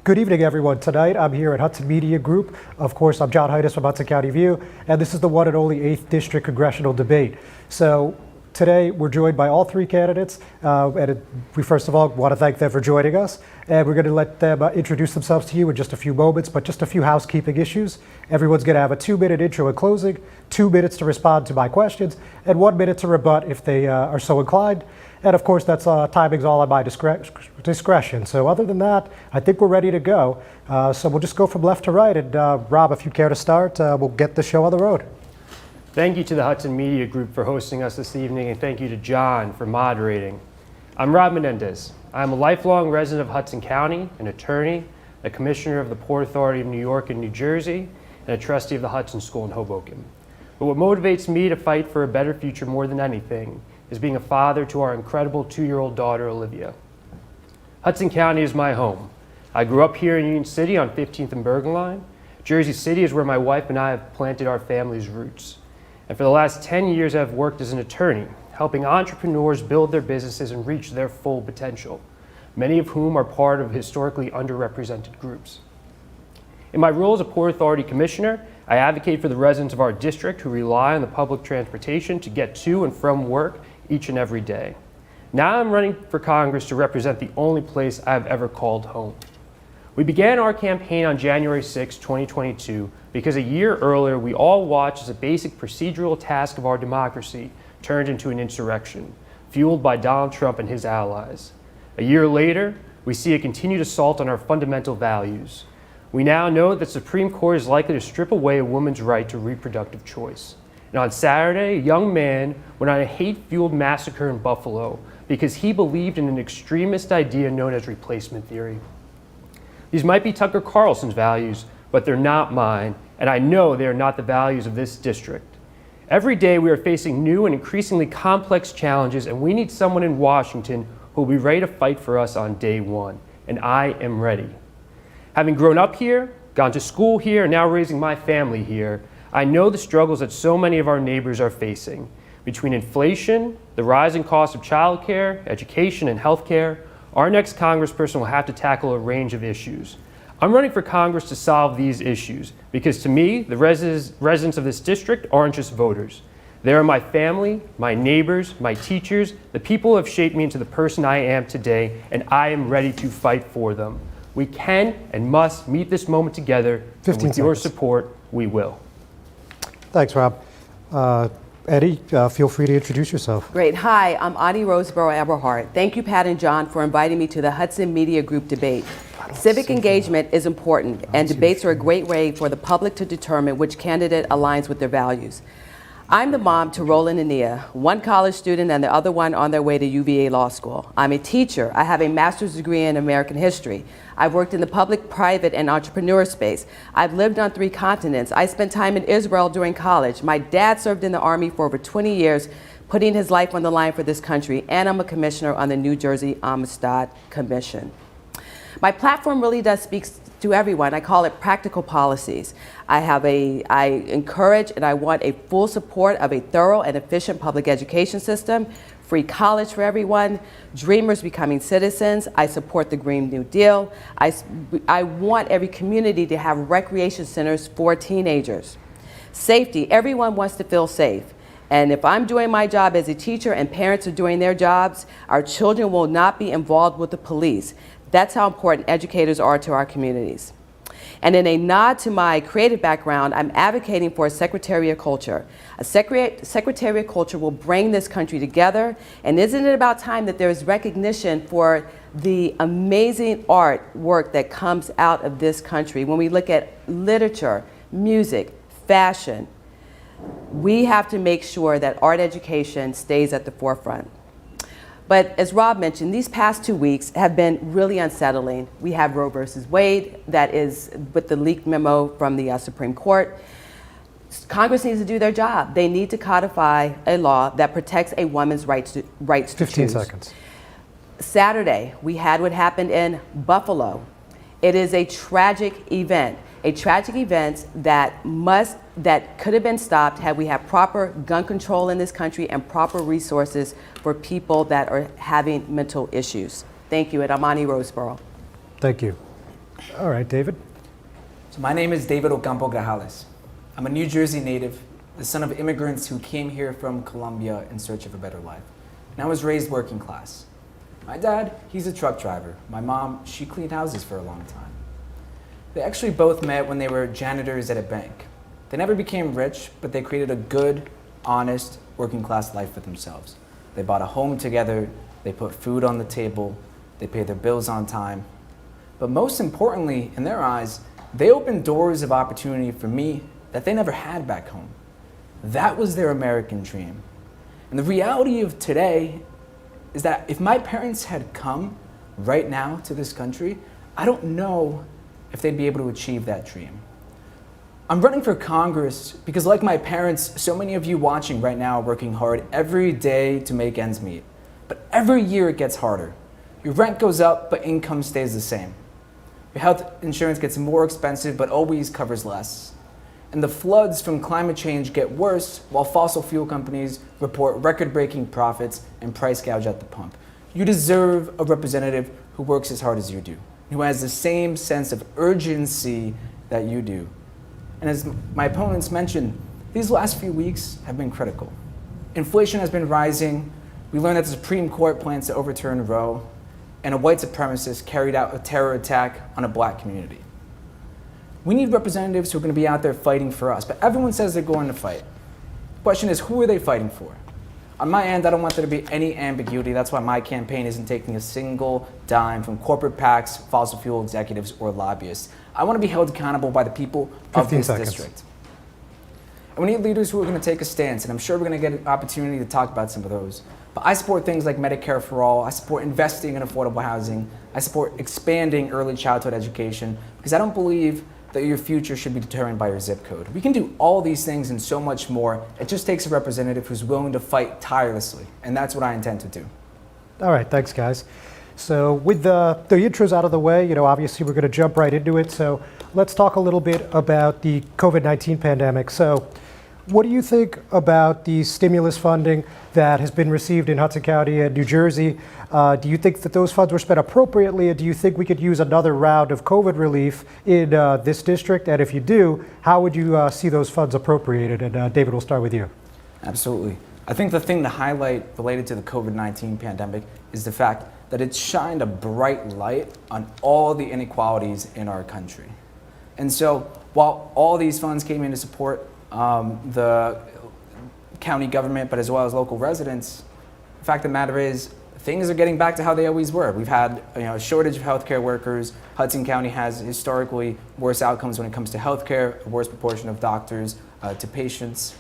Good evening, everyone. Tonight, I'm here at Hudson Media Group. Of course, I'm John Heinis from Hudson County View, and this is the one and only 8th District Congressional debate. So today, we're joined by all three candidates, we first of all want to thank them for joining us, and we're going to let them introduce themselves to you in just a few moments, but just a few housekeeping issues. Everyone's going to have a 2-minute intro and closing, 2 minutes to respond to my questions, and 1 minute to rebut if they are so inclined. And of course, that's timing's all at my discretion. So other than that, I think we're ready to go. So we'll just go from left to right. And Rob, if you'd care to start, we'll get the show on the road. Thank you to the Hudson Media Group for hosting us this evening, and thank you to John for moderating. I'm Rob Menendez. I'm a lifelong resident of Hudson County, an attorney, a commissioner of the Port Authority of New York and New Jersey, and a trustee of the Hudson School in Hoboken. But what motivates me to fight for a better future more than anything is being a father to our incredible 2-year-old daughter, Olivia. Hudson County is my home. I grew up here in Union City on 15th and Bergen Line. Jersey City is where my wife and I have planted our family's roots. And for the last 10 years, I've worked as an attorney, helping entrepreneurs build their businesses and reach their full potential, many of whom are part of historically underrepresented groups. In my role as a Port Authority Commissioner, I advocate for the residents of our district who rely on the public transportation to get to and from work each and every day. Now I'm running for Congress to represent the only place I've ever called home. We began our campaign on January 6, 2022, because a year earlier we all watched as a basic procedural task of our democracy turned into an insurrection, fueled by Donald Trump and his allies. A year later, we see a continued assault on our fundamental values. We now know that the Supreme Court is likely to strip away a woman's right to reproductive choice. And on Saturday, a young man went on a hate-fueled massacre in Buffalo because he believed in an extremist idea known as replacement theory. These might be Tucker Carlson's values, but they're not mine, and I know they are not the values of this district. Every day we are facing new and increasingly complex challenges, and we need someone in Washington who will be ready to fight for us on day one, and I am ready. Having grown up here, gone to school here, and now raising my family here, I know the struggles that so many of our neighbors are facing. Between inflation, the rising cost of childcare, education, and healthcare, our next congressperson will have to tackle a range of issues. I'm running for Congress to solve these issues because to me, the residents of this district aren't just voters. They are my family, my neighbors, my teachers, the people who have shaped me into the person I am today, and I am ready to fight for them. We can and must meet this moment together, and with your support, we will. Thanks, Rob. Eddie, feel free to introduce yourself. Great. Hi, I'm Audie Roseborough Eberhardt. Thank you, Pat and John, for inviting me to the Hudson Media Group debate. Civic engagement is important, and debates are a great way for the public to determine which candidate aligns with their values. I'm the mom to Roland and Nia, one college student and the other one on their way to UVA Law School. I'm a teacher. I have a master's degree in American history. I've worked in the public, private, and entrepreneur space. I've lived on 3 continents. I spent time in Israel during college. My dad served in the Army for over 20 years, putting his life on the line for this country, and I'm a commissioner on the New Jersey Amistad Commission. My platform really does speak to everyone. I call it practical policies. I encourage and I want a full support of a thorough and efficient public education system, free college for everyone, dreamers becoming citizens. I support the Green New Deal. I want every community to have recreation centers for teenagers. Safety, everyone wants to feel safe. And if I'm doing my job as a teacher and parents are doing their jobs, our children will not be involved with the police. That's how important educators are to our communities. And in a nod to my creative background, I'm advocating for a Secretary of Culture. A Secretary of Culture will bring this country together, and isn't it about time that there is recognition for the amazing art work that comes out of this country? When we look at literature, music, fashion, we have to make sure that art education stays at the forefront. But as Rob mentioned, these past 2 weeks have been really unsettling. We have Roe versus Wade, that is with the leaked memo from the Supreme Court. Congress needs to do their job. They need to codify a law that protects a woman's rights to 15 choose. seconds. Saturday, we had what happened in Buffalo. It is a tragic event that could have been stopped had we had proper gun control in this country and proper resources for people that are having mental issues. Thank you, and Amani Roseboro. Thank you. All right, David. So my name is David Ocampo Grajales. I'm a New Jersey native, the son of immigrants who came here from Colombia in search of a better life. And I was raised working class. My dad, he's a truck driver. My mom, she cleaned houses for a long time. They actually both met when they were janitors at a bank. They never became rich, but they created a good, honest, working class life for themselves. They bought a home together, they put food on the table, they paid their bills on time. But most importantly, in their eyes, they opened doors of opportunity for me that they never had back home. That was their American dream. And the reality of today is that if my parents had come right now to this country, I don't know if they'd be able to achieve that dream. I'm running for Congress because, like my parents, so many of you watching right now are working hard every day to make ends meet. But every year it gets harder. Your rent goes up, but income stays the same. Your health insurance gets more expensive, but always covers less. And the floods from climate change get worse while fossil fuel companies report record-breaking profits and price gouge at the pump. You deserve a representative who works as hard as you do, who has the same sense of urgency that you do. And as my opponents mentioned, these last few weeks have been critical. Inflation has been rising. We learned that the Supreme Court plans to overturn Roe, and a white supremacist carried out a terror attack on a black community. We need representatives who are going to be out there fighting for us, but everyone says they're going to fight. The question is, who are they fighting for? On my end, I don't want there to be any ambiguity. That's why my campaign isn't taking a single dime from corporate PACs, fossil fuel executives, or lobbyists. I want to be held accountable by the people of this district. And we need leaders who are going to take a stance, and I'm sure we're going to get an opportunity to talk about some of those. But I support things like Medicare for all. I support investing in affordable housing. I support expanding early childhood education, because I don't believe that your future should be determined by your zip code. We can do all these things and so much more. It just takes a representative who's willing to fight tirelessly, and that's what I intend to do. All right, thanks, guys. So with the intros out of the way, obviously we're going to jump right into it. So let's talk a little bit about the COVID-19 pandemic. So what do you think about the stimulus funding that has been received in Hudson County and New Jersey? Do you think that those funds were spent appropriately, or do you think we could use another round of COVID relief in this district? And if you do, how would you see those funds appropriated? And David, we'll start with you. Absolutely. I think the thing to highlight related to the COVID-19 pandemic is the fact that it shined a bright light on all the inequalities in our country. And so while all these funds came in to support the county government, but as well as local residents, the fact of the matter is things are getting back to how they always were. We've had a shortage of healthcare workers. Hudson County has historically worse outcomes when it comes to healthcare, a worse proportion of doctors to patients.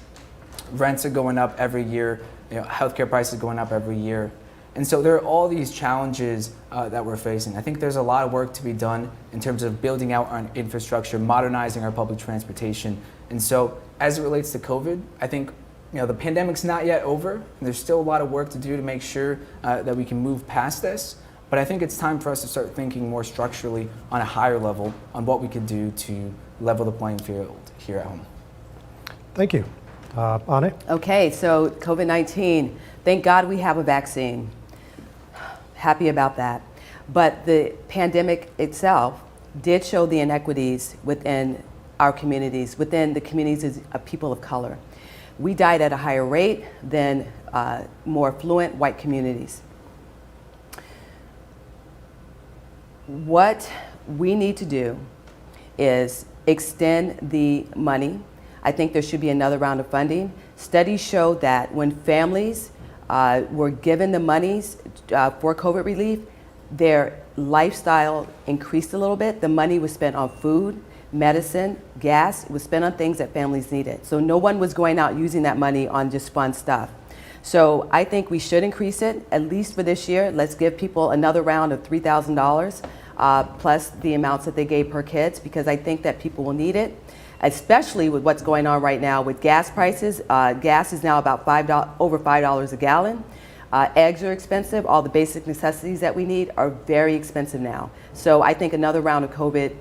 Rents are going up every year. Healthcare prices are going up every year. And so there are all these challenges that we're facing. I think there's a lot of work to be done in terms of building out our infrastructure, modernizing our public transportation. And so as it relates to COVID, I think the pandemic's not yet over. There's still a lot of work to do to make sure that we can move past this. But I think it's time for us to start thinking more structurally on a higher level on what we could do to level the playing field here at home. Thank you. Anne? Okay, so COVID-19, thank God we have a vaccine. Happy about that. But the pandemic itself did show the inequities within our communities, within the communities of people of color. We died at a higher rate than more affluent white communities. What we need to do is extend the money. I think there should be another round of funding. Studies show that when families were given the monies for COVID relief, their lifestyle increased a little bit. The money was spent on food, medicine, gas. It was spent on things that families needed. So no one was going out using that money on just fun stuff. So I think we should increase it, at least for this year. Let's give people another round of $3,000 plus the amounts that they gave per kids, because I think that people will need it, especially with what's going on right now with gas prices. Gas is now about over $5 a gallon. Eggs are expensive. All the basic necessities that we need are very expensive now. So I think another round of COVID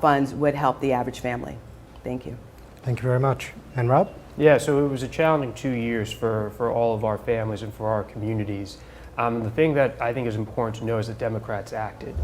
funds would help the average family. Thank you. Thank you very much. And Rob? Yeah, so it was a challenging 2 years for all of our families and for our communities. The thing that I think is important to know is that Democrats acted.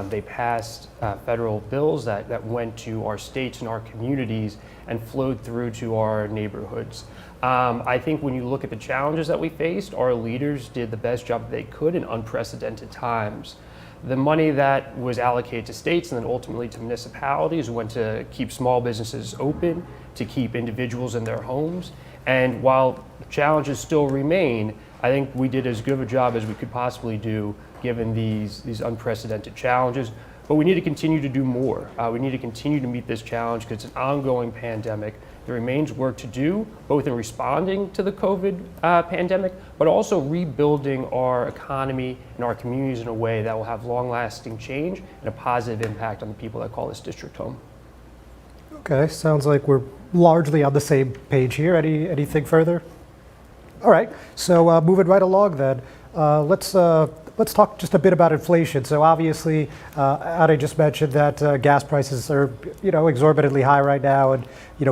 They passed federal bills that went to our states and our communities and flowed through to our neighborhoods. I think when you look at the challenges that we faced, our leaders did the best job that they could in unprecedented times. The money that was allocated to states and then ultimately to municipalities went to keep small businesses open, to keep individuals in their homes. And while challenges still remain, I think we did as good of a job as we could possibly do given these unprecedented challenges. But we need to continue to do more. We need to continue to meet this challenge because it's an ongoing pandemic. There remains work to do, both in responding to the COVID pandemic, but also rebuilding our economy and our communities in a way that will have long-lasting change and a positive impact on the people that call this district home. Okay, sounds like we're largely on the same page here. Anything further? All right, so moving right along then, let's talk just a bit about inflation. So obviously, Ade just mentioned that gas prices are, exorbitantly high right now, and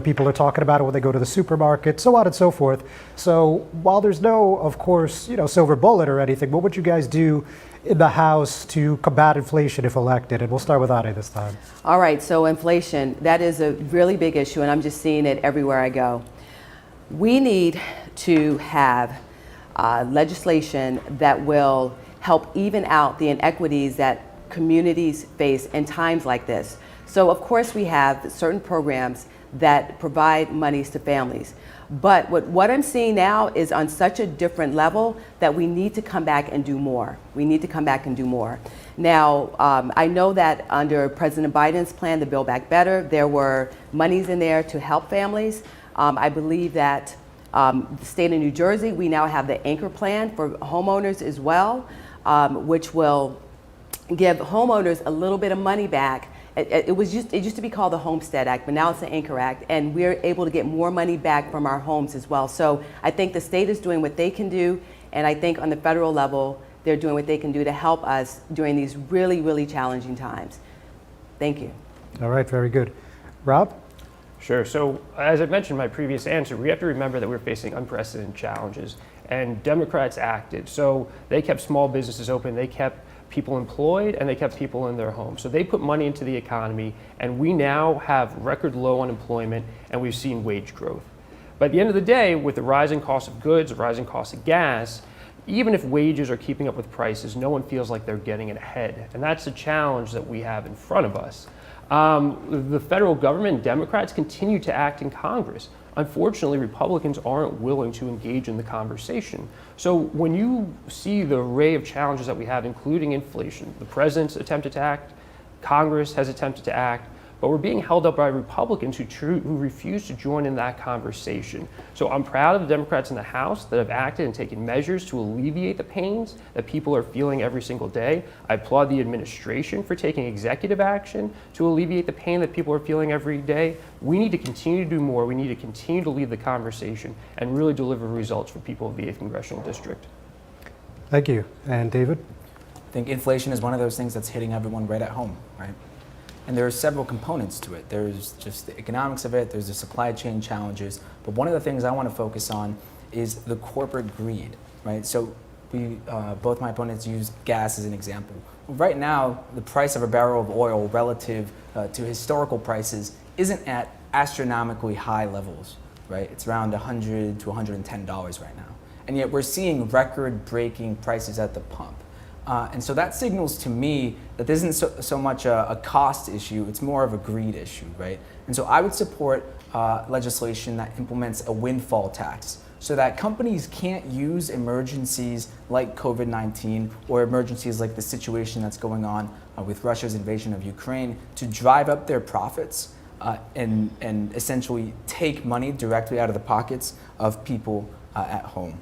people are talking about it when they go to the supermarket, so on and so forth. So while there's no, of course, silver bullet or anything, what would you guys do in the House to combat inflation if elected? And we'll start with Ade this time. All right, so inflation, that is a really big issue, and I'm just seeing it everywhere I go. We need to have legislation that will help even out the inequities that communities face in times like this. So of course we have certain programs that provide monies to families. But what I'm seeing now is on such a different level that we need to come back and do more. We need to come back and do more. Now, I know that under President Biden's plan, the Build Back Better, there were monies in there to help families. I believe that the state of New Jersey, we now have the anchor plan for homeowners as well, which will give homeowners a little bit of money back. It used to be called the Homestead Act, but now it's the Anchor Act, and we're able to get more money back from our homes as well. So I think the state is doing what they can do, and I think on the federal level, they're doing what they can do to help us during these really, really challenging times. Thank you. All right, very good. Rob? Sure. So as I mentioned in my previous answer, we have to remember that we're facing unprecedented challenges, and Democrats acted. So they kept small businesses open, they kept people employed, and they kept people in their homes. So they put money into the economy, and we now have record low unemployment, and we've seen wage growth. But at the end of the day, with the rising cost of goods, the rising cost of gas, even if wages are keeping up with prices, no one feels like they're getting it ahead. And that's the challenge that we have in front of us. The federal government and Democrats continue to act in Congress. Unfortunately, Republicans aren't willing to engage in the conversation. So when you see the array of challenges that we have, including inflation, the president's attempted to act, Congress has attempted to act, but we're being held up by Republicans who refuse to join in that conversation. So I'm proud of the Democrats in the House that have acted and taken measures to alleviate the pains that people are feeling every single day. I applaud the administration for taking executive action to alleviate the pain that people are feeling every day. We need to continue to do more. We need to continue to lead the conversation and really deliver results for people of the 8th Congressional District. Thank you. And David? I think inflation is one of those things that's hitting everyone right at home, right? And there are several components to it. There's just the economics of it, there's the supply chain challenges, but one of the things I want to focus on is the corporate greed, right? So both my opponents used gas as an example. Right now, the price of a barrel of oil relative to historical prices isn't at astronomically high levels, right? It's around $100 to $110 right now. And yet we're seeing record-breaking prices at the pump. And so that signals to me that this isn't so much a cost issue, it's more of a greed issue, right? And so I would support legislation that implements a windfall tax so that companies can't use emergencies like COVID-19 or emergencies like the situation that's going on with Russia's invasion of Ukraine to drive up their profits and essentially take money directly out of the pockets of people at home.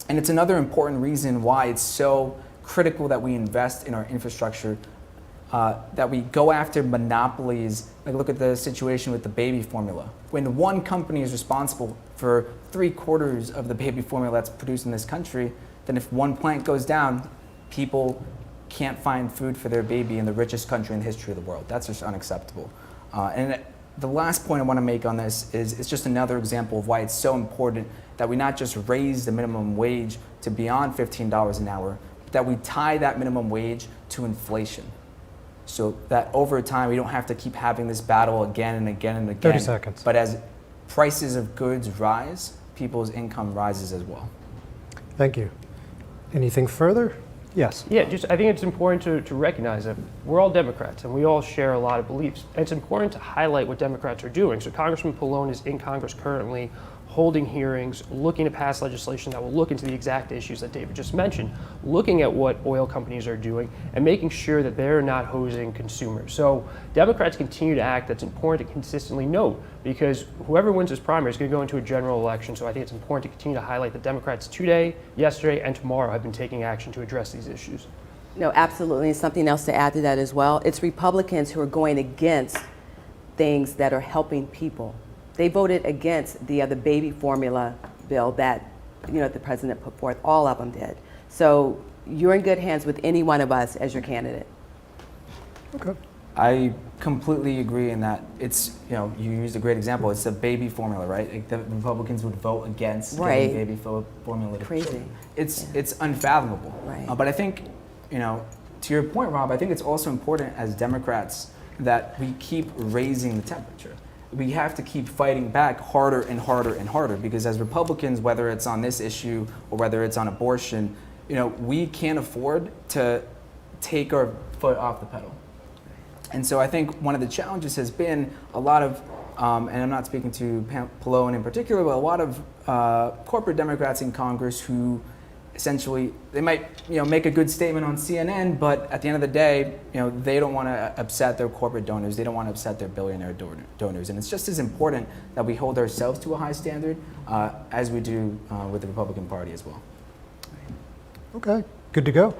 And it's another important reason why it's so critical that we invest in our infrastructure, that we go after monopolies. Like, look at the situation with the baby formula. When one company is responsible for 3/4 of the baby formula that's produced in this country, then if one plant goes down, people can't find food for their baby in the richest country in the history of the world. That's just unacceptable. And the last point I want to make on this is it's just another example of why it's so important that we not just raise the minimum wage to beyond $15 an hour, but that we tie that minimum wage to inflation. So that over time we don't have to keep having this battle again and again and again. 30 seconds. But as prices of goods rise, people's income rises as well. Thank you. Anything further? Yes. Yeah, I think it's important to recognize that we're all Democrats and we all share a lot of beliefs. And it's important to highlight what Democrats are doing. So Congressman Pallone is in Congress currently, holding hearings, looking to pass legislation that will look into the exact issues that David just mentioned, looking at what oil companies are doing and making sure that they're not hosing consumers. So Democrats continue to act. That's important to consistently note, because whoever wins this primary is going to go into a general election. So I think it's important to continue to highlight that Democrats today, yesterday, and tomorrow have been taking action to address these issues. No, absolutely. And something else to add to that as well. It's Republicans who are going against things that are helping people. They voted against the baby formula bill that the president put forth. All of them did. So you're in good hands with any one of us as your candidate. Okay. I completely agree in that it's, you used a great example. It's the baby formula, right? Like, the Republicans would vote against Right. giving baby formula to Crazy. children. It's unfathomable. Right. But I think, to your point, Rob, I think it's also important as Democrats that we keep raising the temperature. We have to keep fighting back harder and harder and harder, because as Republicans, whether it's on this issue or whether it's on abortion, we can't afford to take our foot off the pedal. And so I think one of the challenges has been a lot of, and I'm not speaking to Pallone in particular, but a lot of corporate Democrats in Congress who essentially, they might make a good statement on CNN, but at the end of the day, they don't want to upset their corporate donors. They don't want to upset their billionaire donors. And it's just as important that we hold ourselves to a high standard as we do with the Republican Party as well. Okay, good to go.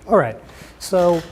All right, so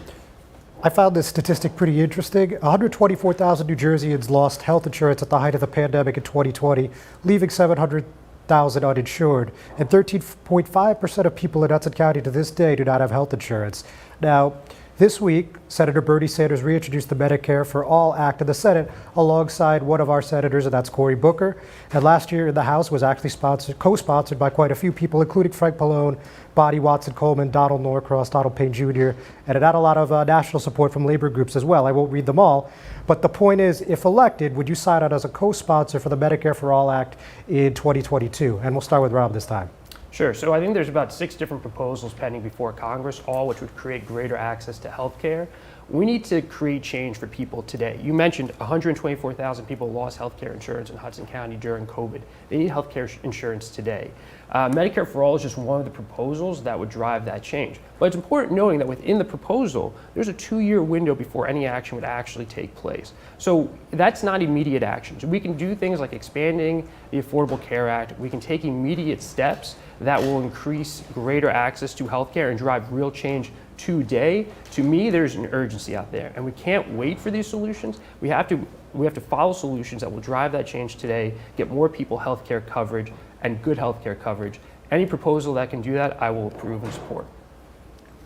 I found this statistic pretty interesting. 124,000 New Jerseyans lost health insurance at the height of the pandemic in 2020, leaving 700,000 uninsured, and 13.5% of people in Hudson County to this day do not have health insurance. Now, this week, Senator Bernie Sanders reintroduced the Medicare for All Act in the Senate alongside one of our senators, and that's Cory Booker. And last year in the House was actually co-sponsored by quite a few people, including Frank Pallone, Bonnie Watson-Coleman, Donald Norcross, Donald Payne Jr., and it had a lot of national support from labor groups as well. I won't read them all, but the point is, if elected, would you sign on as a co-sponsor for the Medicare for All Act in 2022? And we'll start with Rob this time. Sure. So I think there's about 6 different proposals pending before Congress, all which would create greater access to health care. We need to create change for people today. You mentioned 124,000 people lost health care insurance in Hudson County during COVID. They need health care insurance today. Medicare for All is just one of the proposals that would drive that change. But it's important knowing that within the proposal, there's a 2-year window before any action would actually take place. So that's not immediate action. So we can do things like expanding the Affordable Care Act. We can take immediate steps that will increase greater access to healthcare and drive real change today. To me, there's an urgency out there, and we can't wait for these solutions. We have to follow solutions that will drive that change today, get more people healthcare coverage and good healthcare coverage. Any proposal that can do that, I will approve and support.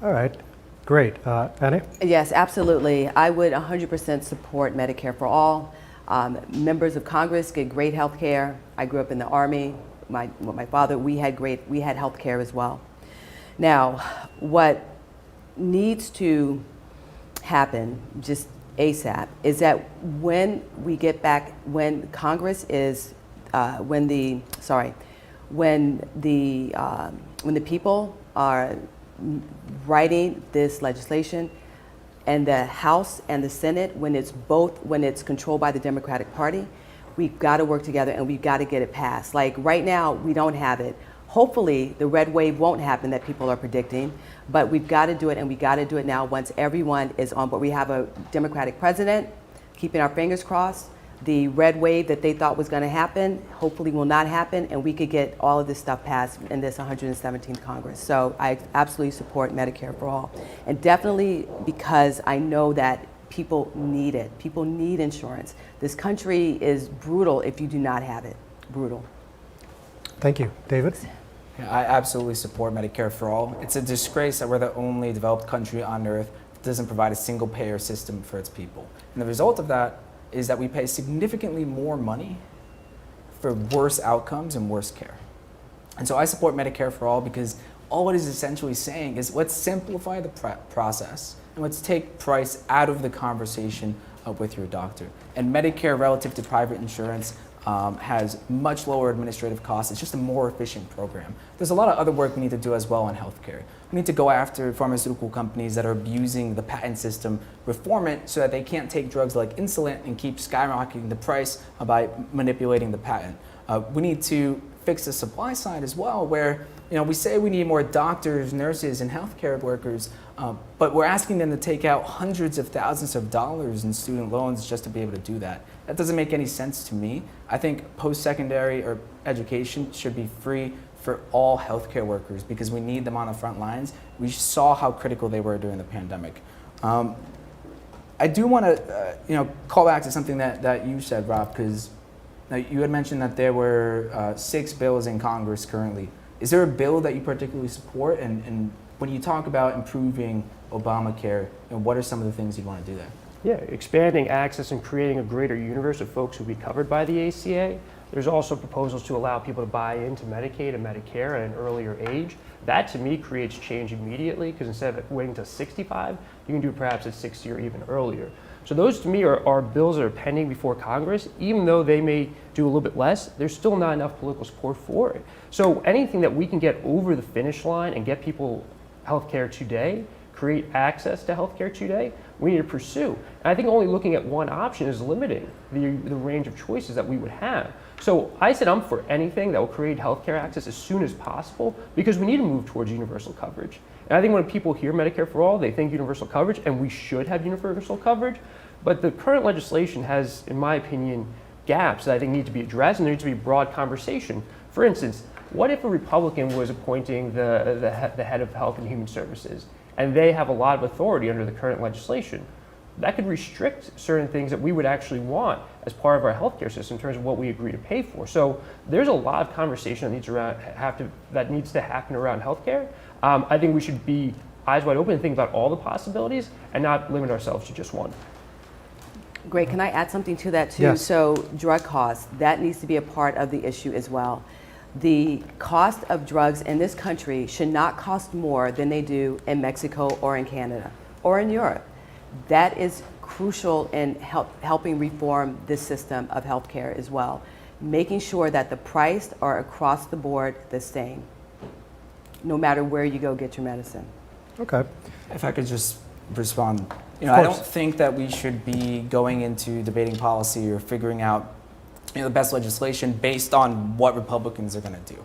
All right, great. Annie? Yes, absolutely. I would 100% support Medicare for All. Members of Congress get great health care. I grew up in the Army. With my father, we had health care as well. Now, what needs to happen just ASAP is that when we get back, when Congress is, when the people are writing this legislation, and the House and the Senate, when it's controlled by the Democratic Party, we've got to work together and we've got to get it passed. Like right now, we don't have it. Hopefully, the red wave won't happen that people are predicting, but we've got to do it, and we've got to do it now once everyone is on board. We have a Democratic president, keeping our fingers crossed, The red wave that they thought was going to happen hopefully will not happen, and we could get all of this stuff passed in this 117th Congress. So I absolutely support Medicare for all. And definitely because I know that people need it. People need insurance. This country is brutal if you do not have it. Brutal. Thank you. David? Yeah, I absolutely support Medicare for all. It's a disgrace that we're the only developed country on earth that doesn't provide a single payer system for its people. And the result of that is that we pay significantly more money for worse outcomes and worse care. And so I support Medicare for all because all it is essentially saying is let's simplify the process and let's take price out of the conversation with your doctor. And Medicare relative to private insurance has much lower administrative costs. It's just a more efficient program. There's a lot of other work we need to do as well in healthcare. We need to go after pharmaceutical companies that are abusing the patent system, reform it so that they can't take drugs like insulin and keep skyrocketing the price by manipulating the patent. We need to fix the supply side as well, where we say we need more doctors, nurses, and healthcare workers, but we're asking them to take out hundreds of thousands of dollars in student loans just to be able to do that. That doesn't make any sense to me. I think post-secondary or education should be free for all healthcare workers because we need them on the front lines. We saw how critical they were during the pandemic. I do want to call back to something that you said, Rob, because you had mentioned that there were 6 bills in Congress currently. Is there a bill that you particularly support? And when you talk about improving Obamacare, what are some of the things you want to do there? Yeah, expanding access and creating a greater universe of folks who will be covered by the ACA. There's also proposals to allow people to buy into Medicaid and Medicare at an earlier age. That to me creates change immediately because instead of waiting till 65, you can do it perhaps at 60 or even earlier. So those to me are bills that are pending before Congress. Even though they may do a little bit less, there's still not enough political support for it. So anything that we can get over the finish line and get people health care today, create access to health care today, we need to pursue. And I think only looking at one option is limiting the range of choices that we would have. So I said I'm for anything that will create healthcare access as soon as possible because we need to move towards universal coverage. And I think when people hear Medicare for all, they think universal coverage, and we should have universal coverage. But the current legislation has, in my opinion, gaps that I think need to be addressed, and there needs to be broad conversation. For instance, what if a Republican was appointing the head of Health and Human Services, and they have a lot of authority under the current legislation? That could restrict certain things that we would actually want as part of our healthcare system in terms of what we agree to pay for. So there's a lot of conversation that needs to happen around healthcare. I think we should be eyes wide open and think about all the possibilities and not limit ourselves to just one. Great. Can I add something to that too? Yes. So drug costs, that needs to be a part of the issue as well. The cost of drugs in this country should not cost more than they do in Mexico or in Canada or in Europe. That is crucial in helping reform this system of healthcare as well. Making sure that the price are across the board the same, no matter where you go get your medicine. Okay. If I could just respond. I course. don't think that we should be going into debating policy or figuring out the best legislation based on what Republicans are going to do.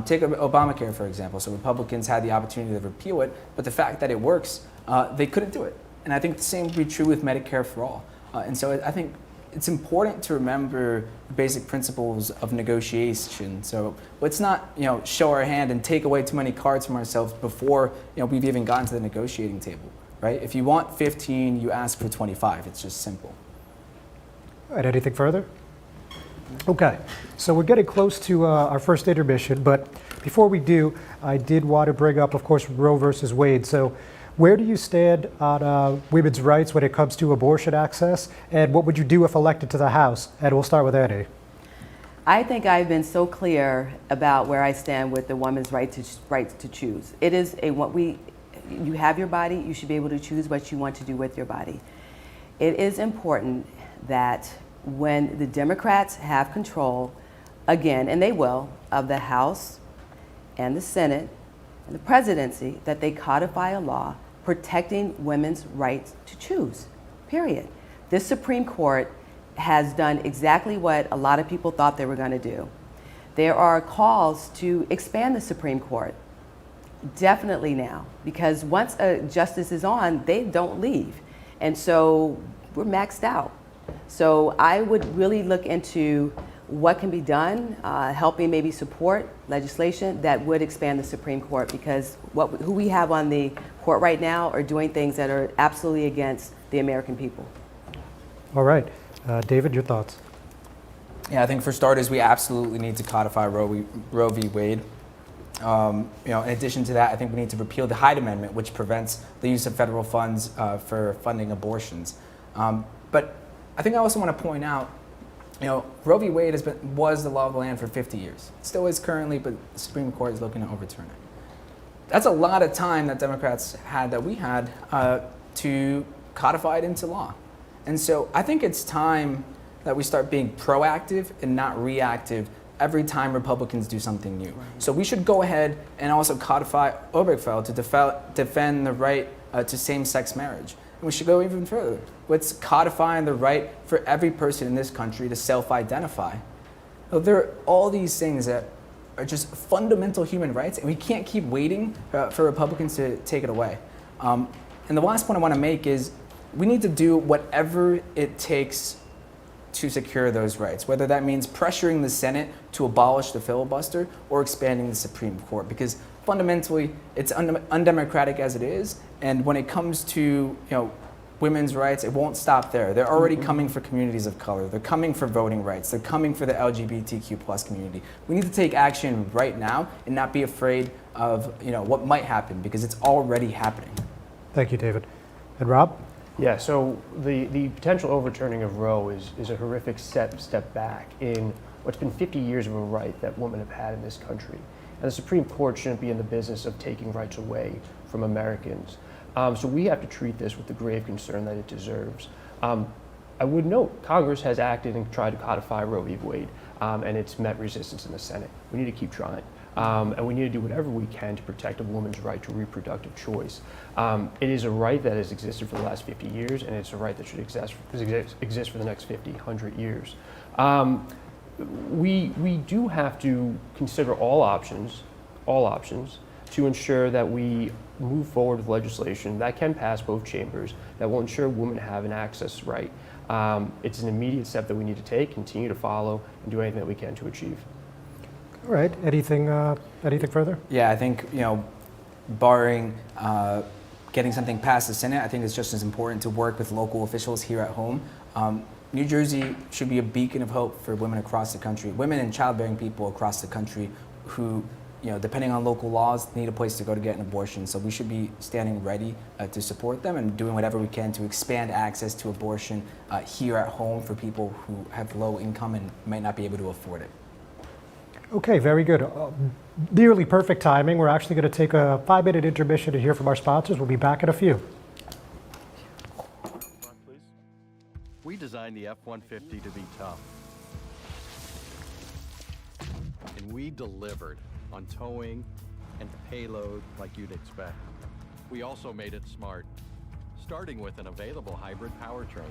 Take Obamacare, for example. So Republicans had the opportunity to repeal it, but the fact that it works, they couldn't do it. And I think the same would be true with Medicare for all. And so I think it's important to remember the basic principles of negotiation. So let's not show our hand and take away too many cards from ourselves before we've even gotten to the negotiating table. Right? If you want 15, you ask for 25. It's just simple. All right, anything further? Okay, so we're getting close to our first intermission, but before we do, I did want to bring up, of course, Roe versus Wade. So where do you stand on women's rights when it comes to abortion access, and what would you do if elected to the House? And we'll start with Annie. I think I've been so clear about where I stand with the woman's right to choose. It is you have your body, you should be able to choose what you want to do with your body. It is important that when the Democrats have control, again, and they will, of the House and the Senate and the presidency, that they codify a law protecting women's rights to choose, period. This Supreme Court has done exactly what a lot of people thought they were going to do. There are calls to expand the Supreme Court. Definitely now, because once a justice is on, they don't leave. And so we're maxed out. So I would really look into what can be done, helping maybe support legislation that would expand the Supreme Court, because who we have on the court right now are doing things that are absolutely against the American people. All right. David, your thoughts? Yeah, I think for starters, we absolutely need to codify Roe v. Wade. In addition to that, I think we need to repeal the Hyde Amendment, which prevents the use of federal funds for funding abortions. But I think I also want to point out, Roe v. Wade was the law of the land for 50 years. It still is currently, but the Supreme Court is looking to overturn it. That's a lot of time that Democrats had, that we had, to codify it into law. And so I think it's time that we start being proactive and not reactive every time Republicans do something new. So we should go ahead and also codify Obergefell to defend the right to same-sex marriage. And we should go even further. Let's codifying the right for every person in this country to self-identify. There are all these things that are just fundamental human rights, and we can't keep waiting for Republicans to take it away. And the last point I want to make is we need to do whatever it takes to secure those rights, whether that means pressuring the Senate to abolish the filibuster or expanding the Supreme Court, because fundamentally it's undemocratic as it is, and when it comes to women's rights, it won't stop there. They're already coming for communities of color. They're coming for voting rights. They're coming for the LGBTQ+ community. We need to take action right now and not be afraid of what might happen, because it's already happening. Thank you, David. And Rob? Yeah, so the potential overturning of Roe is a horrific step back in what's been 50 years of a right that women have had in this country. And the Supreme Court shouldn't be in the business of taking rights away from Americans. So we have to treat this with the grave concern that it deserves. I would note, Congress has acted and tried to codify Roe v. Wade, and it's met resistance in the Senate. We need to keep trying. And we need to do whatever we can to protect a woman's right to reproductive choice. It is a right that has existed for the last 50 years, and it's a right that should exist for the next 50, 100 years. We do have to consider all options to ensure that we move forward with legislation that can pass both chambers, that will ensure women have an access right. It's an immediate step that we need to take, continue to follow, and do anything that we can to achieve. All right. Anything further? Yeah, I think, barring getting something past the Senate, I think it's just as important to work with local officials here at home. New Jersey should be a beacon of hope for women across the country, women and childbearing people across the country who, depending on local laws, need a place to go to get an abortion. So we should be standing ready to support them and doing whatever we can to expand access to abortion here at home for people who have low income and might not be able to afford it. Okay, very good. Nearly perfect timing. We're actually going to take a 5-minute intermission to hear from our sponsors. We'll be back in a few. We designed the F-150 to be tough. And we delivered on towing and payload like you'd expect. We also made it smart, starting with an available hybrid powertrain.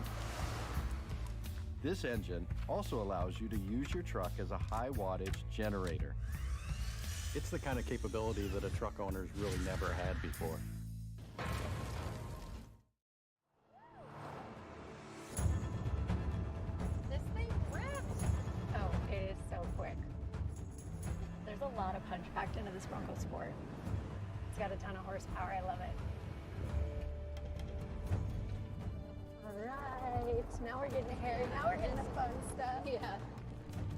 This engine also allows you to use your truck as a high wattage generator. It's the kind of capability that a truck owner's really never had before. This thing rips! Oh, it is so quick. There's a lot of punch packed into this Bronco Sport. It's got a ton of horsepower, I love it. Alright, now we're getting hairy, now we're getting the fun stuff. Yeah.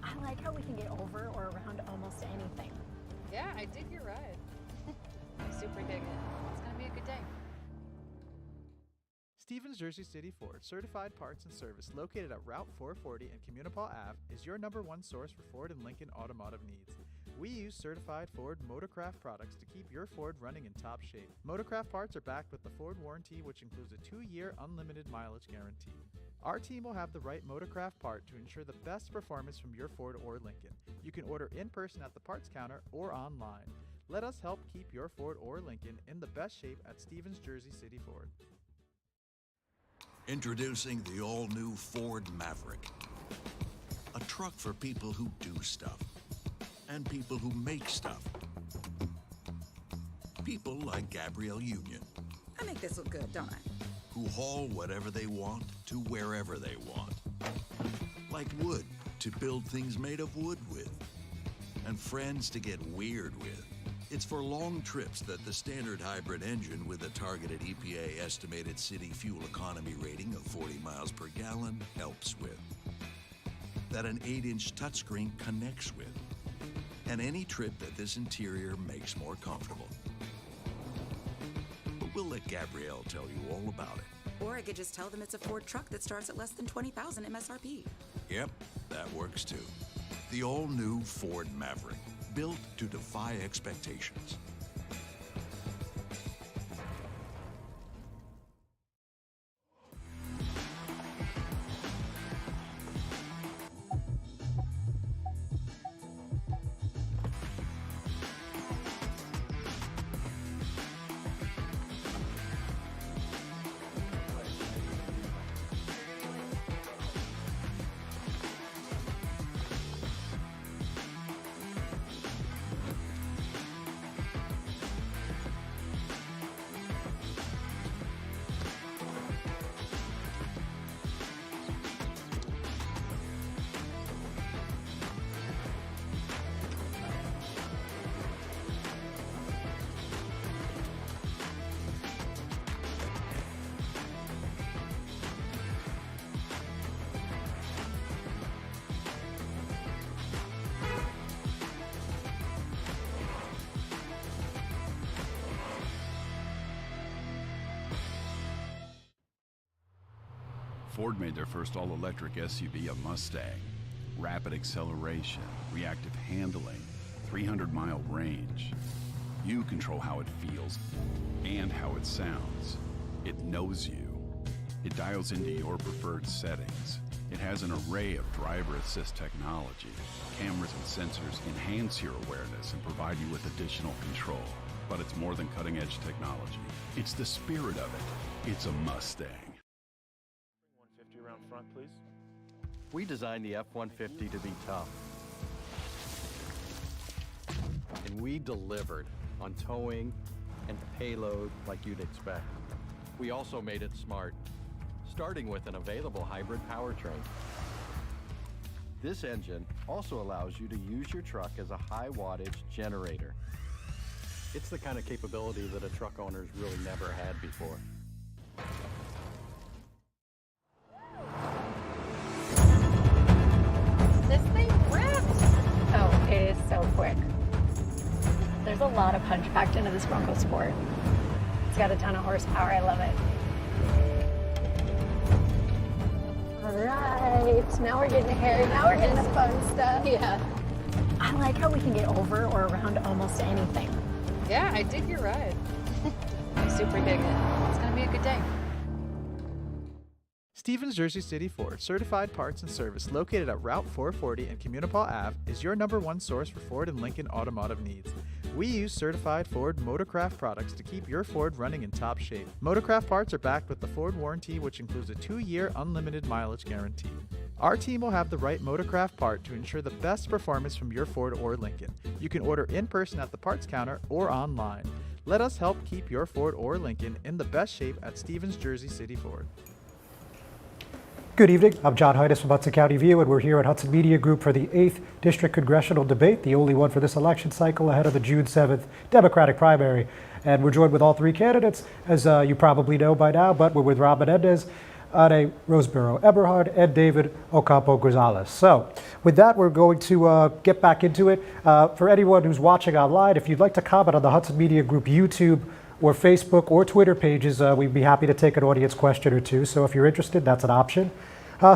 I like how we can get over or around almost anything. Yeah, I dig your ride. I super dig it. It's gonna be a good day. Stevens Jersey City Ford Certified Parts and Service, located at Route 440 and Communipaw Ave, is your #1 source for Ford and Lincoln automotive needs. We use certified Ford Motorcraft products to keep your Ford running in top shape. Motorcraft parts are backed with the Ford warranty, which includes a 2-year unlimited mileage guarantee. Our team will have the right Motorcraft part to ensure the best performance from your Ford or Lincoln. You can order in person at the parts counter or online. Let us help keep your Ford or Lincoln in the best shape at Stevens Jersey City Ford. Introducing the all-new Ford Maverick. A truck for people who do stuff. And people who make stuff. People like Gabrielle Union. I make this look good, don't I? Who haul whatever they want to wherever they want. Like wood to build things made of wood with. And friends to get weird with. It's for long trips that the standard hybrid engine with a targeted EPA estimated city fuel economy rating of 40 miles per gallon helps with. That an 8-inch touchscreen connects with. And any trip that this interior makes more comfortable. But we'll let Gabrielle tell you all about it. Or I could just tell them it's a Ford truck that starts at less than $20,000 MSRP. Yep, that works too. The all-new Ford Maverick, built to defy expectations. Ford made their first all-electric SUV a Mustang. Rapid acceleration, reactive handling, 300-mile range. You control how it feels and how it sounds. It knows you. It dials into your preferred settings. It has an array of driver assist technology. Cameras and sensors enhance your awareness and provide you with additional control. But it's more than cutting-edge technology. It's the spirit of it. It's a Mustang. 150 around front, please. We designed the F-150 to be tough. And we delivered on towing and payload like you'd expect. We also made it smart, starting with an available hybrid powertrain. This engine also allows you to use your truck as a high wattage generator. It's the kind of capability that a truck owner's really never had before. This thing rips! Oh, it is so quick. There's a lot of punch packed into this Bronco Sport. It's got a ton of horsepower. I love it. All right, now we're getting hairy. Now we're getting the fun stuff. Yeah. I like how we can get over or around almost anything. Yeah, I dig your ride. I super dig it. It's gonna be a good day. Stevens Jersey City Ford, certified parts and service located at Route 440 and Communipaw Ave, is your #1 source for Ford and Lincoln automotive needs. We use certified Ford Motorcraft products to keep your Ford running in top shape. Motorcraft parts are backed with the Ford warranty, which includes a 2-year unlimited mileage guarantee. Our team will have the right Motorcraft part to ensure the best performance from your Ford or Lincoln. You can order in person at the parts counter or online. Let us help keep your Ford or Lincoln in the best shape at Stevens Jersey City Ford. Good evening. I'm John Heinis from Hudson County View, and we're here at Hudson Media Group for the 8th District Congressional Debate, the only one for this election cycle ahead of the June 7th Democratic primary. And we're joined with all three candidates, as you probably know by now, but we're with Rob Menendez, Ade Roseboro Eberhard, and David Ocampo Gonzalez. So with that, we're going to get back into it. For anyone who's watching online, if you'd like to comment on the Hudson Media Group YouTube or Facebook or Twitter pages, we'd be happy to take an audience question or two. So if you're interested, that's an option.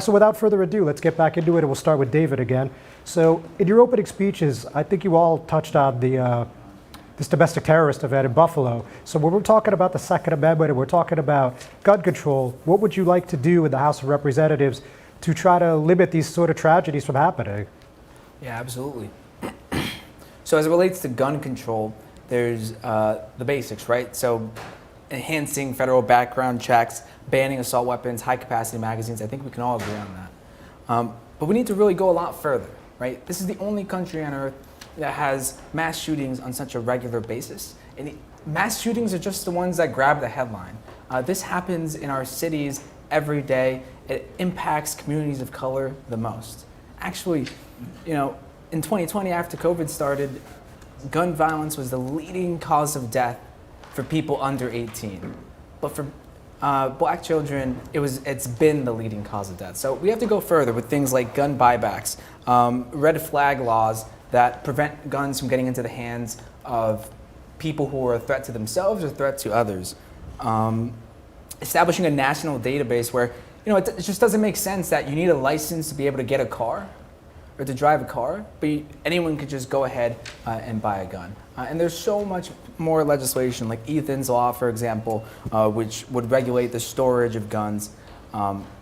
So without further ado, let's get back into it, and we'll start with David again. So in your opening speeches, I think you all touched on the this domestic terrorist event in Buffalo. So when we're talking about the Second Amendment and we're talking about gun control, what would you like to do in the House of Representatives to try to limit these sort of tragedies from happening? Yeah, absolutely. So as it relates to gun control, there's the basics, right? So enhancing federal background checks, banning assault weapons, high-capacity magazines. I think we can all agree on that. But we need to really go a lot further, right? This is the only country on earth that has mass shootings on such a regular basis. And mass shootings are just the ones that grab the headline. This happens in our cities every day. It impacts communities of color the most. Actually, in 2020, after COVID started, gun violence was the leading cause of death for people under 18. But for black children, it's been the leading cause of death. So we have to go further with things like gun buybacks, red flag laws that prevent guns from getting into the hands of people who are a threat to themselves or a threat to others. Establishing a national database where, it just doesn't make sense that you need a license to be able to get a car or to drive a car, but anyone could just go ahead and buy a gun. And there's so much more legislation, like Ethan's Law, for example, which would regulate the storage of guns,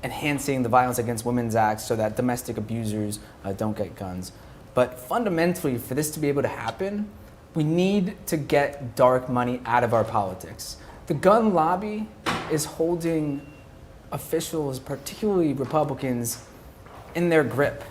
enhancing the Violence Against Women's Act so that domestic abusers don't get guns. But fundamentally, for this to be able to happen, we need to get dark money out of our politics. The gun lobby is holding officials, particularly Republicans, in their grip.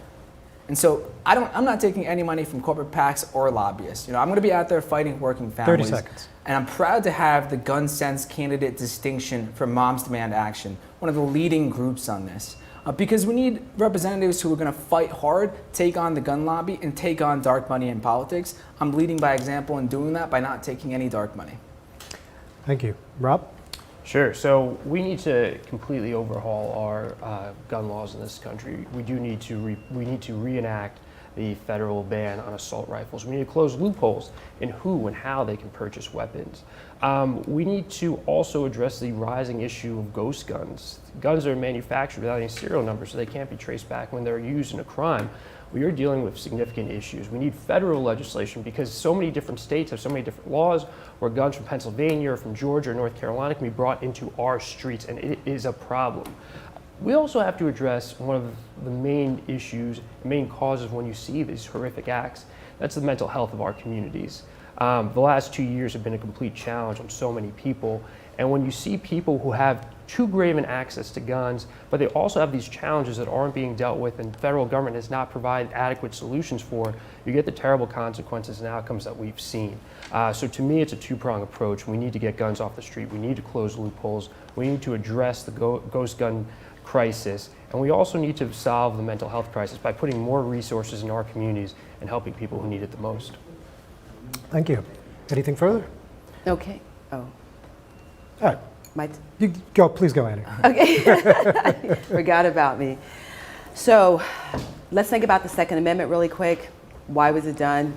And so I'm not taking any money from corporate PACs or lobbyists. I'm going to be out there fighting working families. 30 seconds. And I'm proud to have the Gun Sense candidate distinction for Moms Demand Action, one of the leading groups on this. Because we need representatives who are going to fight hard, take on the gun lobby, and take on dark money in politics. I'm leading by example in doing that by not taking any dark money. Thank you. Rob? Sure. So we need to completely overhaul our gun laws in this country. We need to reenact the federal ban on assault rifles. We need to close loopholes in who and how they can purchase weapons. We need to also address the rising issue of ghost guns. Guns are manufactured without any serial number, so they can't be traced back when they're used in a crime. We are dealing with significant issues. We need federal legislation because so many different states have so many different laws where guns from Pennsylvania or from Georgia or North Carolina can be brought into our streets, and it is a problem. We also have to address one of the main issues, main causes when you see these horrific acts. That's the mental health of our communities. The last 2 years have been a complete challenge on so many people. And when you see people who have too grave an access to guns, but they also have these challenges that aren't being dealt with and the federal government has not provided adequate solutions for, you get the terrible consequences and outcomes that we've seen. So to me, it's a two-pronged approach. We need to get guns off the street. We need to close loopholes. We need to address the ghost gun crisis. And we also need to solve the mental health crisis by putting more resources in our communities and helping people who need it the most. Thank you. Anything further? Okay. Oh. All right. You go. Please go, Annie. Okay. Forgot about me. So let's think about the Second Amendment really quick. Why was it done?